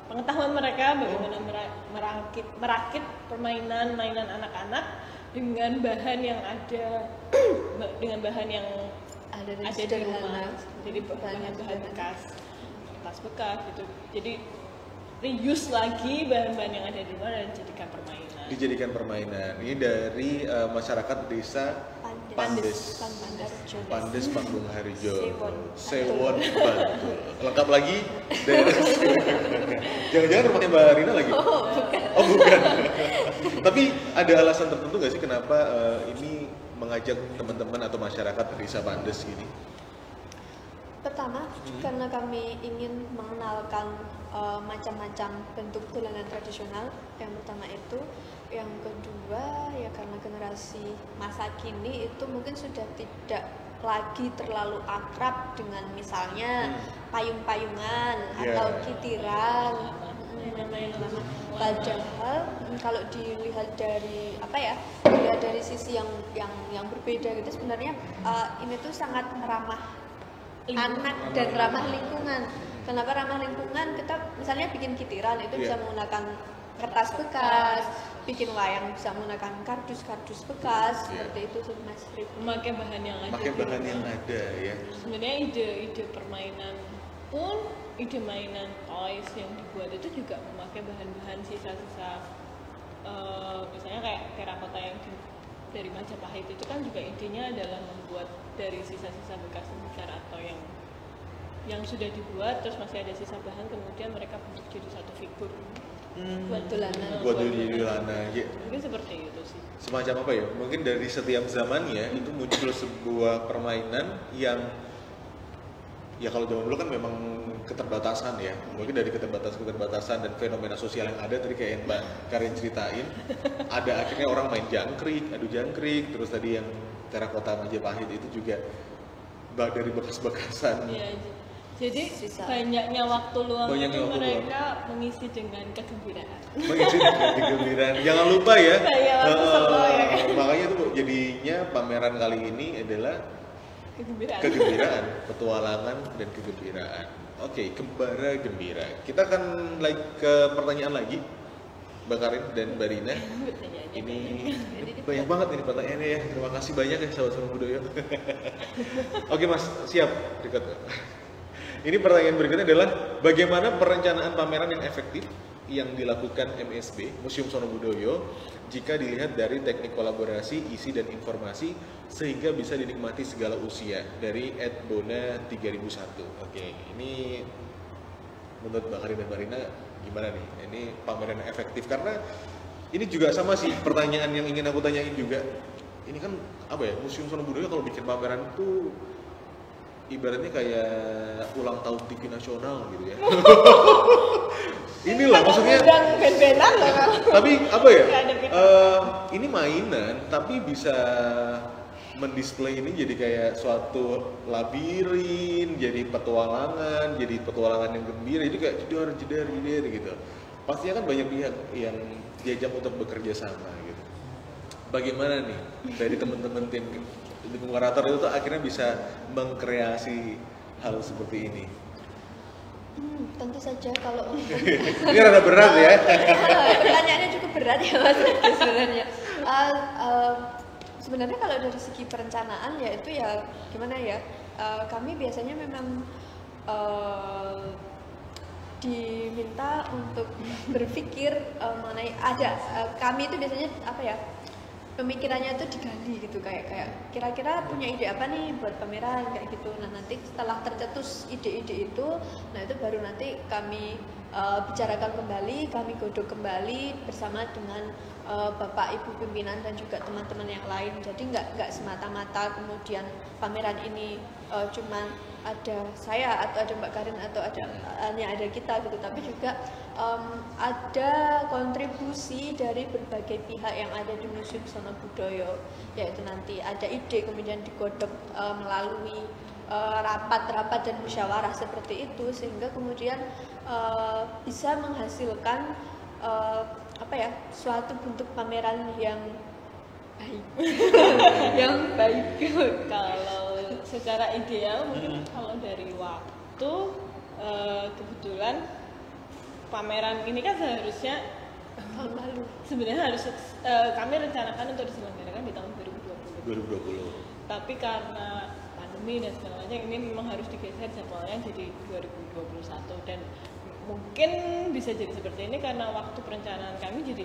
pengetahuan mereka bagaimana merakit permainan anak-anak dengan bahan yang ada dengan bahan yang ada di rumah. Jadi bahan-bahan bekas, kertas bekas gitu. Jadi reuse lagi bahan-bahan yang ada di rumah dan dijadikan permainan. Ini dari masyarakat desa Pandes Panggung Harjo, Sewon Bantul. Lengkap lagi dari jangan-jangan rumahnya Mbak Rina lagi? Oh bukan. Tapi ada alasan tertentu nggak sih kenapa ini mengajak teman-teman atau masyarakat desa Pandes ini? Pertama, karena kami ingin mengenalkan macam-macam bentuk dolanan tradisional. Yang pertama itu. Yang kedua, ya karena generasi masa kini itu mungkin sudah tidak lagi terlalu akrab dengan misalnya payung-payungan atau kitiran. Padahal kalau dilihat dari dilihat dari sisi yang berbeda gitu, sebenarnya ini tuh sangat ramah anak dan ramah lingkungan. Kenapa ramah lingkungan? Kita misalnya bikin kitiran itu bisa menggunakan kertas bekas, bikin wayang bisa menggunakan kardus bekas, seperti itu sih Mas Rip. Memakai bahan yang ada. Pakai bahan yang ada ya. Sebenarnya ide permainan pun, ide mainan toys yang dibuat itu juga memakai bahan-bahan sisa-sisa, misalnya kayak terakota yang dari Majapahit itu kan juga idenya adalah membuat dari sisa-sisa bekas tembikar atau yang sudah dibuat terus masih ada sisa bahan, kemudian mereka bentuk jadi satu figur buat dolanan. Buat dolanan. Ya. Mungkin seperti itu sih. Semacam apa ya? Mungkin dari setiap zamannya itu muncul sebuah permainan yang ya kalau zaman dulu kan memang keterbatasan ya. Mungkin dari keterbatasan dan fenomena sosial yang ada tadi kayak yang Mbak Karin ceritain, ada akhirnya orang main adu jangkrik, terus tadi yang terakota Majapahit itu juga dari bekas-bekasan. Iya. Jadi banyaknya waktu luang itu mereka mengisi dengan kegembiraan. Mengisi dengan kegembiraan. Jangan lupa ya. Waktu selo ya jadinya pameran kali ini adalah kegembiraan, petualangan dan kegembiraan. Oke, kembara gembira. Kita akan ke pertanyaan lagi, Mbak Karin dan Mbak Rina. Ini banyak banget ini pertanyaannya ya. Terima kasih banyak ya sahabat Sono Budoyo. Oke Mas, siap. Dekat. Ini pertanyaan berikutnya adalah bagaimana perencanaan pameran yang efektif yang dilakukan MSB Museum Sono Budoyo jika dilihat dari teknik kolaborasi, isi dan informasi sehingga bisa dinikmati segala usia dari @bona3001. Oke, ini menurut Mbak Karin dan Mbak Rina gimana nih? Ini pameran efektif karena ini juga sama sih pertanyaan yang ingin aku tanyain juga. Ini kan apa ya? Museum Sono Budoyo kalau bikin pameran itu ibaratnya kayak ulang tahun TV nasional gitu ya. Inilah maksudnya. Ben-benan loh kan. Tapi apa ya? Ini mainan tapi bisa mendisplay ini jadi kayak suatu labirin, jadi petualangan yang gembira, jadi kayak jedar gitu. Pastinya kan banyak pihak yang diajak untuk bekerja sama gitu. Bagaimana nih dari teman-teman tim kurator itu tuh akhirnya bisa mengkreasi hal seperti ini? Tentu saja kalau untuk ini rada berat ya. Pertanyaannya cukup berat ya Mas sebenarnya. Sebenarnya kalau dari segi perencanaan ya itu ya gimana ya, kami biasanya memang diminta untuk berpikir mengenai kami itu biasanya apa ya, pemikirannya itu digali gitu, kayak kira-kira punya ide apa nih buat pameran kayak gitu. Nah nanti setelah tercetus ide-ide itu, nah itu baru nanti kami bicarakan kembali, kami godok kembali bersama dengan Bapak Ibu pimpinan dan juga teman-teman yang lain. Jadi nggak semata-mata kemudian pameran ini cuman ada saya atau ada Mbak Karin atau hanya ada kita gitu, tapi juga ada kontribusi dari berbagai pihak yang ada di Museum Sono Budoyo, yaitu nanti ada ide kemudian digodok melalui rapat-rapat dan musyawarah seperti itu, sehingga kemudian bisa menghasilkan suatu bentuk pameran yang baik. Yang baik. Kalau secara ideal mungkin kalau dari waktu kebetulan pameran ini kan seharusnya tahun lalu. Sebenarnya harus kami rencanakan untuk diselenggarakan di tahun 2020. Tapi karena pandemi dan segala macam ini memang harus digeser jadwalnya jadi 2021, dan mungkin bisa jadi seperti ini karena waktu perencanaan kami jadi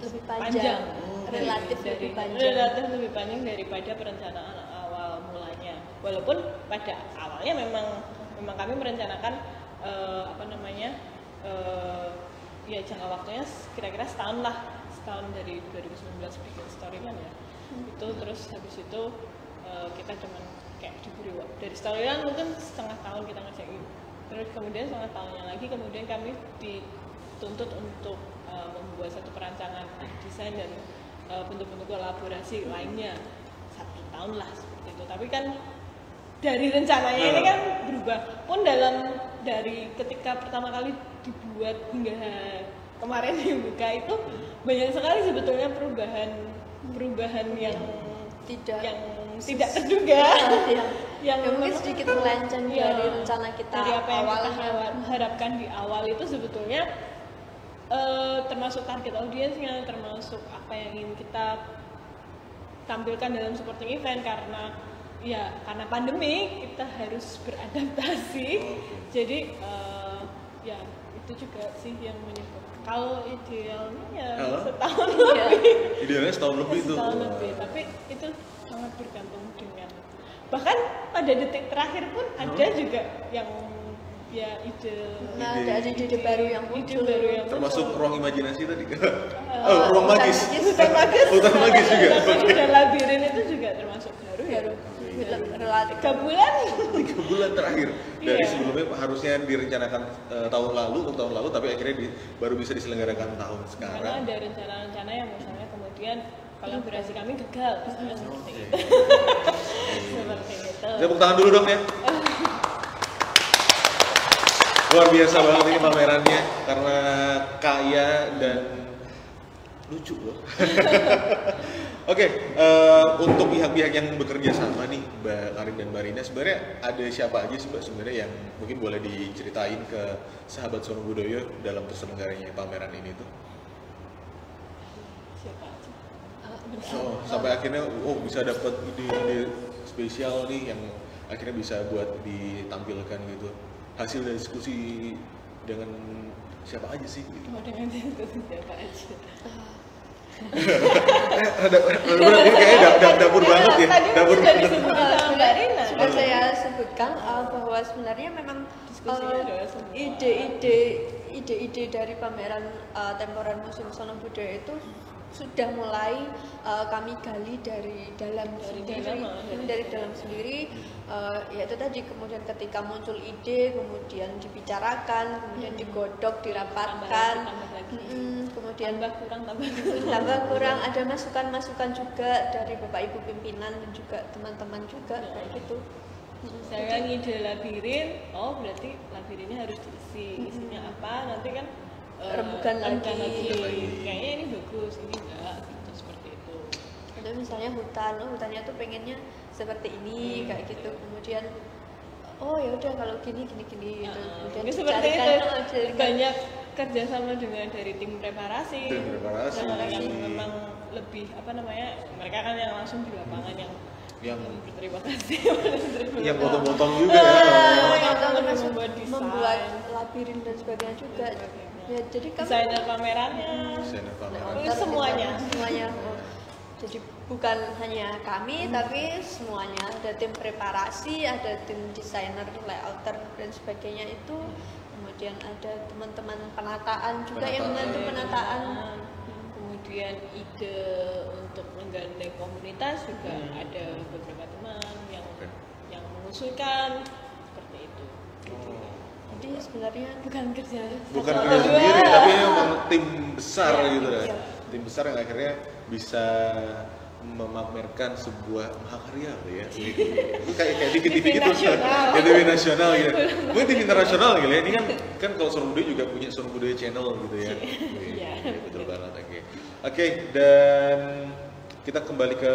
lebih panjang. Relatif lebih panjang daripada perencanaan awal mulanya. Walaupun pada awalnya memang kami merencanakan ya jangka waktunya kira-kira setahun dari 2019 bikin story kan ya. Itu terus habis itu kita cuman kayak diberi waktu dari story kan mungkin setengah tahun kita ngerjain. Terus kemudian setengah tahunnya lagi kemudian kami dituntut untuk membuat satu perancangan desain dan bentuk-bentuk kolaborasi lainnya 1 tahun lah seperti itu. Tapi kan dari rencananya ini kan berubah pun dari ketika pertama kali dibuat hingga kemarin dibuka itu banyak sekali sebetulnya perubahan yang tidak terduga, yang mungkin sedikit melenceng dari rencana kita dari apa yang awalnya. kita harapkan di awal itu sebetulnya termasuk target audiensnya, termasuk apa yang ingin kita tampilkan dalam supporting event, karena pandemi kita harus beradaptasi. Jadi ya itu juga sih yang menyebabkan. Kalau idealnya ya setahun lebih. Idealnya setahun lebih itu. Setahun lebih, tapi itu sangat bergantung dengan, bahkan pada detik terakhir pun ada juga yang ide baru yang muncul. Termasuk muncul. ruang imajinasi tadi kan? Ruang magis. Hutan magis juga. Okay. Dan labirin itu juga termasuk baru ya. Relatif 3 bulan. 3 bulan terakhir dari sebelumnya harusnya direncanakan tahun lalu, tapi akhirnya baru bisa diselenggarakan tahun sekarang. Karena ada rencana-rencana yang misalnya kemudian kolaborasi kami gagal, misalnya seperti itu. Seperti itu. Tepuk tangan dulu dong ya. Luar biasa banget ini pamerannya karena kaya dan lucu loh. Oke, untuk pihak-pihak yang bekerja sama nih, Mbak Karin dan Mbak Rina, sebenarnya ada siapa aja sih Mbak sebenarnya yang mungkin boleh diceritain ke sahabat Sono Budoyo dalam terselenggaranya pameran ini tuh? Siapa aja? Sampai akhirnya bisa dapat ide-ide spesial nih yang akhirnya bisa buat ditampilkan gitu. Hasil dari diskusi dengan siapa aja sih? Gitu. Dengan siapa aja? Ini kayaknya dapur banget ya. Tadi Dapur sudah banget. disebutkan sama Mbak Rina. Sudah saya sebutkan bahwa sebenarnya memang Diskusinya adalah semua. ide-ide dari pameran temporer Museum Sono Budoyo itu sudah mulai kami gali dari dalam sendiri, yaitu tadi kemudian ketika muncul ide kemudian dibicarakan, kemudian digodok, dirapatkan, kemudian tambah kurang, ada masukan juga dari Bapak Ibu pimpinan dan juga teman-teman juga kayak gitu. Saya ngide labirin, berarti labirinnya harus diisi, isinya apa, nanti kan rembukan lagi. Kayaknya ini bagus, ini enggak, gitu, seperti itu. Ada misalnya hutannya tuh pengennya seperti ini, kayak gitu. Kemudian ya udah kalau gini gitu. Kemudian Seperti itu, dicarikan. banyak kerjasama dengan dari tim preparasi. Preparasi. Yang memang lebih mereka kan yang langsung di lapangan yang berterima kasih. Yang potong-potong juga ya. Termasuk membuat desain, membuat labirin dan sebagainya juga. Ya, jadi desainer pamerannya, semuanya. Jadi bukan hanya kami, tapi semuanya. Ada tim preparasi, ada tim desainer, layouter dan sebagainya itu. Kemudian ada teman-teman penataan juga yang membantu penataan. Kemudian ide untuk menggandeng komunitas juga ada beberapa teman yang mengusulkan seperti itu. Jadi sebenarnya Bukan kerja sendiri, tapi memang tim besar gitu ya. Iya. Tim besar yang akhirnya bisa memamerkan sebuah mahakarya ya. Itu kayak di TV gitu. Ya TV nasional gitu. Mungkin TV internasional gitu ya. Ini kan kalau Sono Budoyo juga punya Sono Budoyo channel gitu ya. Iya, betul banget. Oke, dan kita kembali ke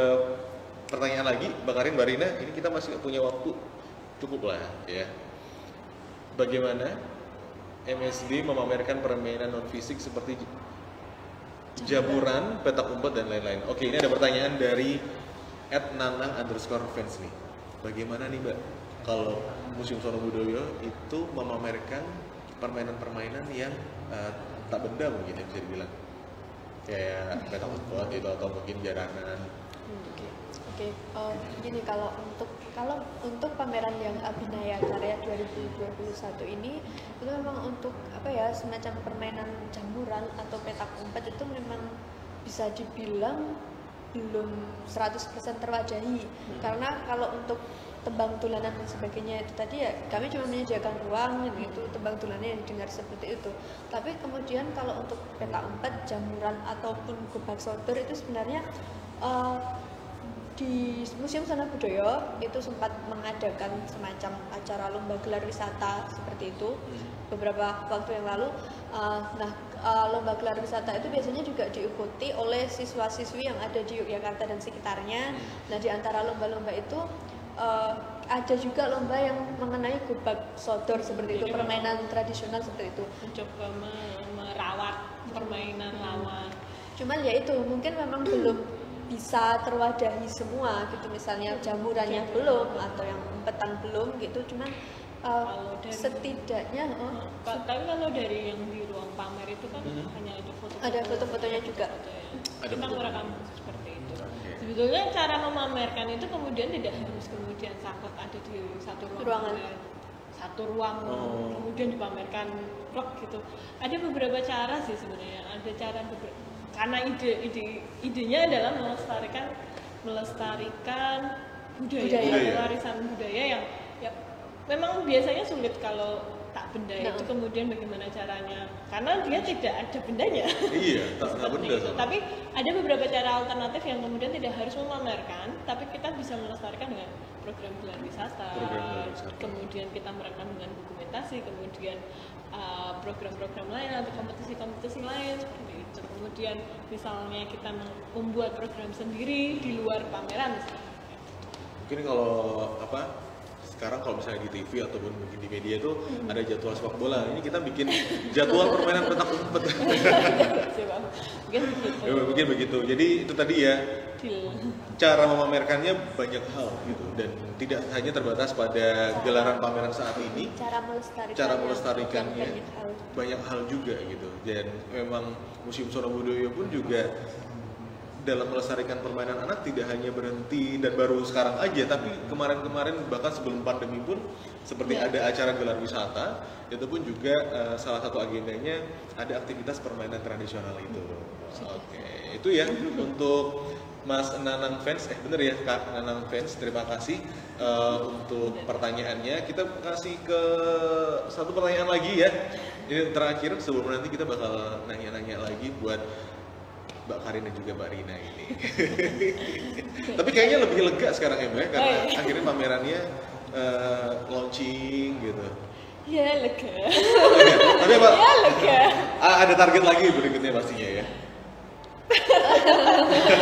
pertanyaan lagi, Mbak Karin, Mbak Rina, ini kita masih punya waktu cukup lah ya. Bagaimana MSD memamerkan permainan non fisik seperti jamuran, petak umpet dan lain-lain. Oke, ini ada pertanyaan dari @nanang_fans nih. Bagaimana nih Mbak, kalau Museum Sono Budoyo itu memamerkan permainan-permainan yang tak benda mungkin ya bisa dibilang, kayak petak umpet gitu atau mungkin jaranan. Oke. Gini, kalau untuk pameran yang Abhinaya Karya 2021 ini itu memang untuk semacam permainan jamburan atau petak umpet itu memang bisa dibilang belum 100% terwajahi. Karena kalau untuk tembang tulanan dan sebagainya itu tadi ya kami cuma menyediakan ruang gitu, tembang tulanannya yang didengar seperti itu. Tapi kemudian kalau untuk petak umpet, jamuran ataupun gobak sodor itu sebenarnya di Museum Sono Budoyo itu sempat mengadakan semacam acara lomba gelar wisata seperti itu beberapa waktu yang lalu. Lomba gelar wisata itu biasanya juga diikuti oleh siswa-siswi yang ada di Yogyakarta dan sekitarnya. Nah, di antara lomba-lomba itu ada juga lomba yang mengenai gobak sodor seperti itu, permainan tradisional seperti itu. Mencoba merawat permainan lama. Cuman ya itu mungkin memang belum bisa terwadahi semua gitu, misalnya jamurannya belum atau yang umpetan belum gitu, cuman setidaknya tapi kalau dari yang di ruang pamer itu kan hanya ada foto-fotonya juga. Ada kita foto. merekam seperti itu. Sebetulnya cara memamerkan itu kemudian tidak harus kemudian saklek ada di satu ruangan. Satu ruang kemudian dipamerkan vlog gitu. Ada beberapa cara sih sebenarnya. Ada cara karena idenya adalah melestarikan budaya. Warisan budaya yang ya memang biasanya sulit kalau tak benda itu kemudian bagaimana caranya, karena dia tidak ada bendanya. Iya, tak benda. Tapi ada beberapa cara alternatif yang kemudian tidak harus memamerkan, tapi kita bisa melestarikan dengan program gelar wisata. Kemudian kita merekam dengan dokumentasi, kemudian program-program lain atau kompetisi-kompetisi lain seperti itu. gitu. Kemudian misalnya kita membuat program sendiri di luar pameran misalnya. Mungkin kalau sekarang kalau misalnya di TV ataupun mungkin di media itu ada jadwal sepak bola, ini kita bikin jadwal permainan petak umpet. Mungkin begitu. Ya, mungkin begitu. Jadi itu tadi ya, cara memamerkannya banyak hal gitu, dan tidak hanya terbatas pada gelaran pameran saat ini. Cara melestarikannya banyak hal juga gitu. Dan memang Museum Sono Budoyo pun juga dalam melestarikan permainan anak tidak hanya berhenti dan baru sekarang aja, tapi kemarin-kemarin bahkan sebelum pandemi pun seperti ada acara gelar wisata, itu pun juga salah satu agendanya ada aktivitas permainan tradisional itu. Oke, itu ya untuk Mas Nanang Fans, bener ya Kak Nanang Fans, terima kasih untuk pertanyaannya. Kita kasih ke satu pertanyaan lagi ya, ini terakhir sebelum nanti kita bakal nanya-nanya lagi buat Mbak Karin dan juga Mbak Rina ini. Tapi kayaknya lebih lega sekarang ya Mbak, karena akhirnya pamerannya launching gitu. Ya lega. Tapi apa? Ya lega. Ada target lagi berikutnya pastinya ya.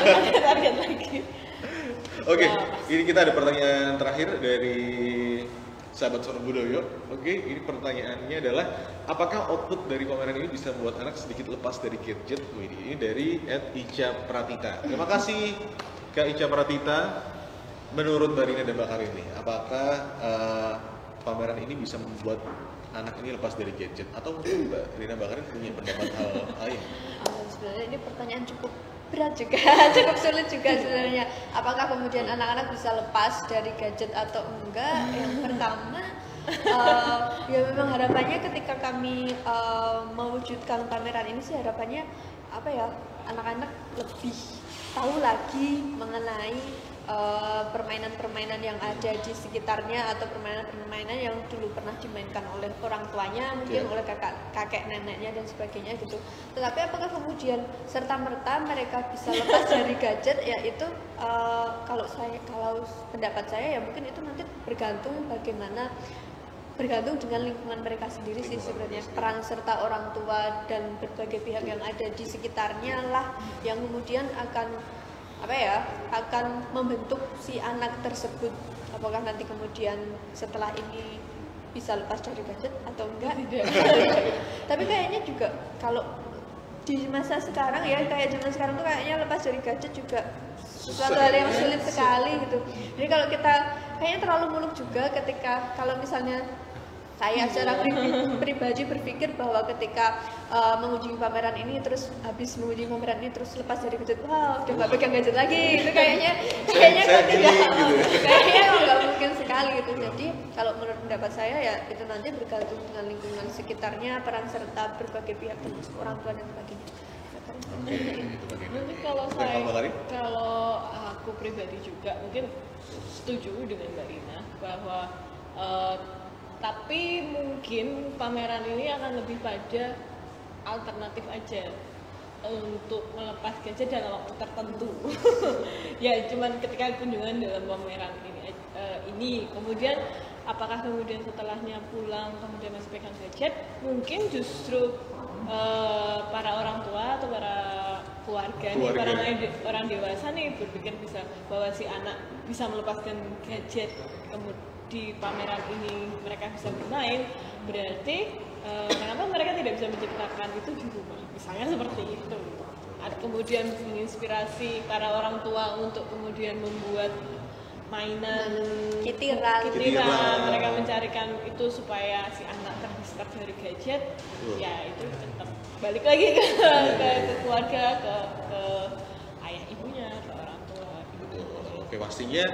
Ada target lagi. Oke, ini kita ada pertanyaan terakhir dari sahabat Sono Budoyo. Oke, ini pertanyaannya adalah apakah output dari pameran ini bisa membuat anak sedikit lepas dari gadget? Ini dari @Ica Pratita. Terima kasih Kak Ica Pratita. Menurut Mbak Rina dan Mbak Karin nih, apakah pameran ini bisa membuat anak ini lepas dari gadget? Atau mungkin Mbak Rina Mbak Karin punya pendapat hal lain? Sebenarnya ini pertanyaan cukup berat juga, cukup sulit juga sebenarnya. Apakah kemudian anak-anak bisa lepas dari gadget atau enggak? Yang pertama, ya memang harapannya ketika kami mewujudkan pameran ini sih harapannya anak-anak lebih tahu lagi mengenai permainan-permainan yang ada di sekitarnya atau permainan-permainan yang dulu pernah dimainkan oleh orang tuanya, mungkin oleh kakek neneknya dan sebagainya gitu. Tetapi apakah kemudian serta-merta mereka bisa lepas dari gadget? Ya itu kalau pendapat saya ya mungkin itu nanti bergantung dengan lingkungan mereka sendiri sih sebenarnya. Peran serta orang tua dan berbagai pihak yang ada di sekitarnya lah yang kemudian akan membentuk si anak tersebut. Apakah nanti kemudian setelah ini bisa lepas dari gadget atau enggak? Tapi kayaknya juga kalau di masa sekarang ya, kayak zaman sekarang tuh kayaknya lepas dari gadget juga suatu hal yang sulit sekali gitu. Jadi kalau kita kayaknya terlalu muluk juga ketika kalau misalnya saya secara pribadi berpikir bahwa ketika mengunjungi pameran ini terus habis mengunjungi pameran ini terus lepas dari gadget, udah nggak pegang gadget lagi, itu kayaknya nggak mungkin sekali gitu. Jadi kalau menurut pendapat saya ya itu nanti bergantung dengan lingkungan sekitarnya, peran serta berbagai pihak termasuk orang tua dan sebagainya. Mungkin kalau aku pribadi juga mungkin setuju dengan Mbak Rina bahwa tapi mungkin pameran ini akan lebih pada alternatif aja untuk melepas gadget dalam waktu tertentu. Ya cuman ketika kunjungan dalam pameran ini kemudian apakah kemudian setelahnya pulang kemudian masih pegang gadget, mungkin justru para orang tua atau para keluarga. Nih, orang dewasa nih berpikir bisa bahwa si anak bisa melepaskan gadget di pameran ini mereka bisa bermain, berarti kenapa mereka tidak bisa menciptakan itu di rumah, misalnya seperti itu. Ada kemudian menginspirasi para orang tua untuk kemudian membuat mainan kitiran. Mereka mencarikan itu supaya si anak terdistract dari gadget. Ya itu tetap balik lagi ke keluarga, ke ayah ibunya, ke orang tua. Oke, pastinya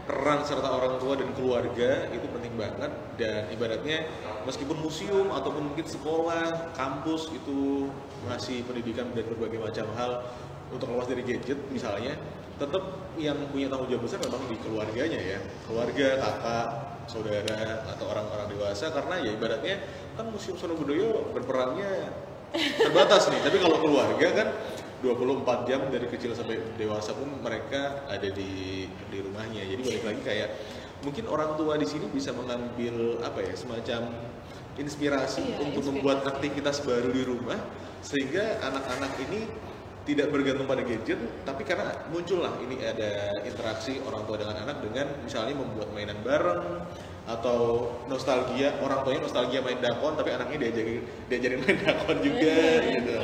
peran serta orang tua dan keluarga itu penting banget, dan ibaratnya meskipun museum ataupun mungkin sekolah, kampus itu ngasih pendidikan dan berbagai macam hal untuk lepas dari gadget misalnya, tetap yang punya tanggung jawab besar memang di keluarganya ya, keluarga, kakak, saudara atau orang-orang dewasa, karena ya ibaratnya kan Museum Sono Budoyo berperannya terbatas nih, tapi kalau keluarga kan 24 jam dari kecil sampai dewasa pun mereka ada di rumahnya. Jadi balik lagi kayak mungkin orang tua di sini bisa mengambil semacam inspirasi untuk membuat aktivitas baru di rumah sehingga anak-anak ini tidak bergantung pada gadget, tapi karena muncullah ini ada interaksi orang tua dengan anak dengan misalnya membuat mainan bareng atau nostalgia, orang tuanya nostalgia main dakon tapi anaknya diajarin main dakon juga gitu.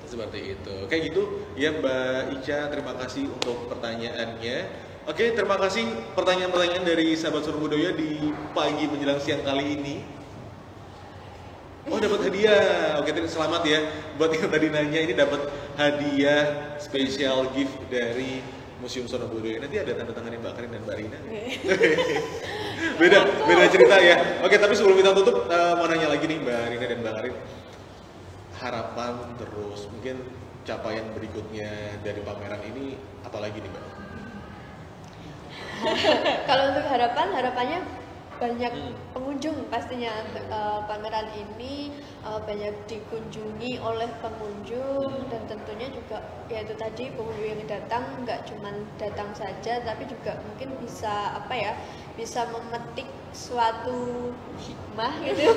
Seperti itu. Kayak gitu ya Mbak Ica, terima kasih untuk pertanyaannya. Oke, terima kasih pertanyaan-pertanyaan dari sahabat Sono Budoyo di pagi menjelang siang kali ini. Oh, dapat hadiah. Oke, selamat ya buat yang tadi nanya, ini dapat hadiah special gift dari Museum Sono Budoyo. Nanti ada tanda tangannya Mbak Karin dan Mbak Rina. beda cerita ya. Oke, tapi sebelum kita tutup mau nanya lagi nih Mbak Rina dan Mbak Karin. Harapan terus mungkin capaian berikutnya dari pameran ini apalagi nih Mbak? Kalau untuk harapannya banyak pengunjung pastinya. Pameran ini banyak dikunjungi oleh pengunjung dan tentunya juga yaitu tadi pengunjung yang datang nggak cuma datang saja tapi juga mungkin bisa bisa memetik suatu hikmah gitu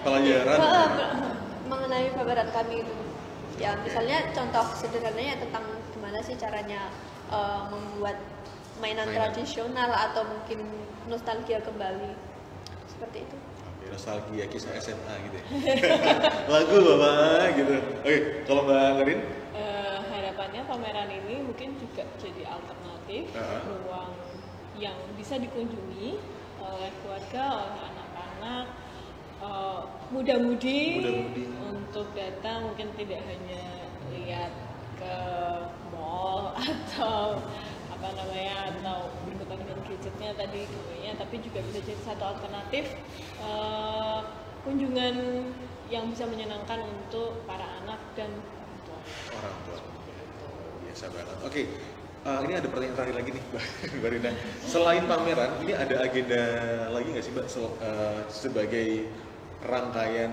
pelajaran mengenai pameran kami itu ya, misalnya contoh sederhananya tentang gimana sih caranya membuat mainan tradisional atau mungkin nostalgia kembali seperti itu. Nostalgia kisah SMA gitu ya. Lagu Bapak gitu. Oke, kalau Mbak Karin? Harapannya pameran ini mungkin juga jadi alternatif ruang yang bisa dikunjungi oleh keluarga, oleh anak-anak, muda-mudi untuk datang, mungkin tidak hanya lihat ke mall atau atau berkembang dengan gadgetnya tadi tapi juga bisa jadi satu alternatif kunjungan yang bisa menyenangkan untuk para anak dan orang tua. Biasa banget. Oke, ini ada pertanyaan terakhir lagi nih Mbak Rina. Selain pameran, ini ada agenda lagi nggak sih Mbak sebagai rangkaian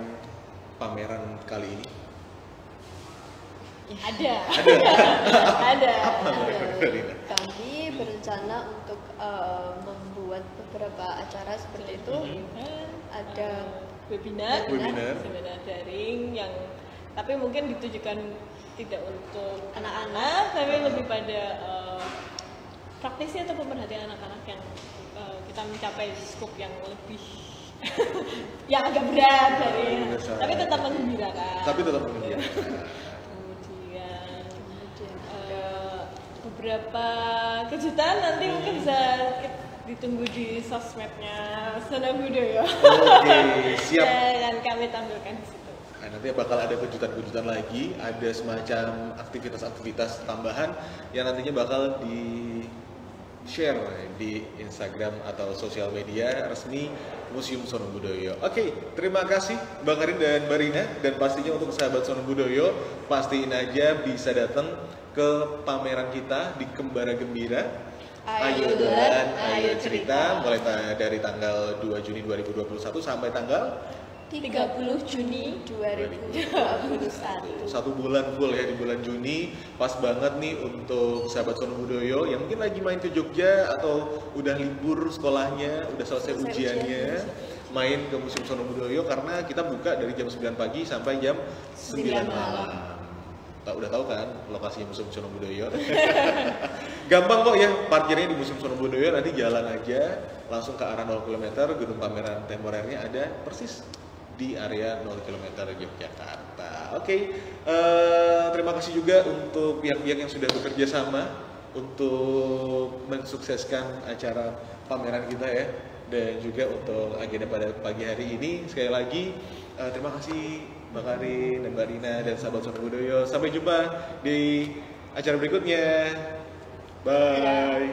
pameran kali ini? Ada. Kami berencana untuk membuat beberapa acara seperti itu. Ada webinar daring yang tapi mungkin ditujukan tidak untuk anak-anak, tapi lebih pada praktisi atau pemerhatian anak-anak yang kita mencapai skop yang lebih yang agak berat tapi tetap menggembirakan. Beberapa kejutan nanti mungkin bisa ditunggu di sosmednya Sono Budoyo. Oke, siap. Dan kami tampilkan di situ. Nah, nanti bakal ada kejutan-kejutan lagi, ada semacam aktivitas-aktivitas tambahan yang nantinya bakal di-share di Instagram atau sosial media resmi Museum Sono Budoyo. Oke, terima kasih Mbak Karin dan Mbak Rina, dan pastinya untuk sahabat Sono Budoyo pastiin aja bisa datang ke pameran kita di Kembara Gembira. Ayo Dolan, ayo cerita, mulai dari tanggal 2 Juni 2021 sampai tanggal 30 Juni 2021. 1 bulan full ya di bulan Juni. Pas banget nih untuk sahabat Sono Budoyo yang mungkin lagi main ke Jogja atau udah libur sekolahnya, udah selesai ujiannya, main ke Museum Sono Budoyo karena kita buka dari jam 9 pagi sampai jam 9 malam. Udah tahu kan lokasinya Museum Sono Budoyo. Gampang kok ya, parkirnya di Museum Sono Budoyo, nanti jalan aja langsung ke arah 0 km. Gedung pameran temporernya ada persis di area 0 km Yogyakarta. Oke, terima kasih juga untuk pihak-pihak yang sudah bekerja sama untuk mensukseskan acara pameran kita ya, dan juga untuk agenda pada pagi hari ini. Sekali lagi terima kasih Mbak Karin dan Mbak Rina dan sahabat Sono Budoyo. Sampai jumpa di acara berikutnya. Bye.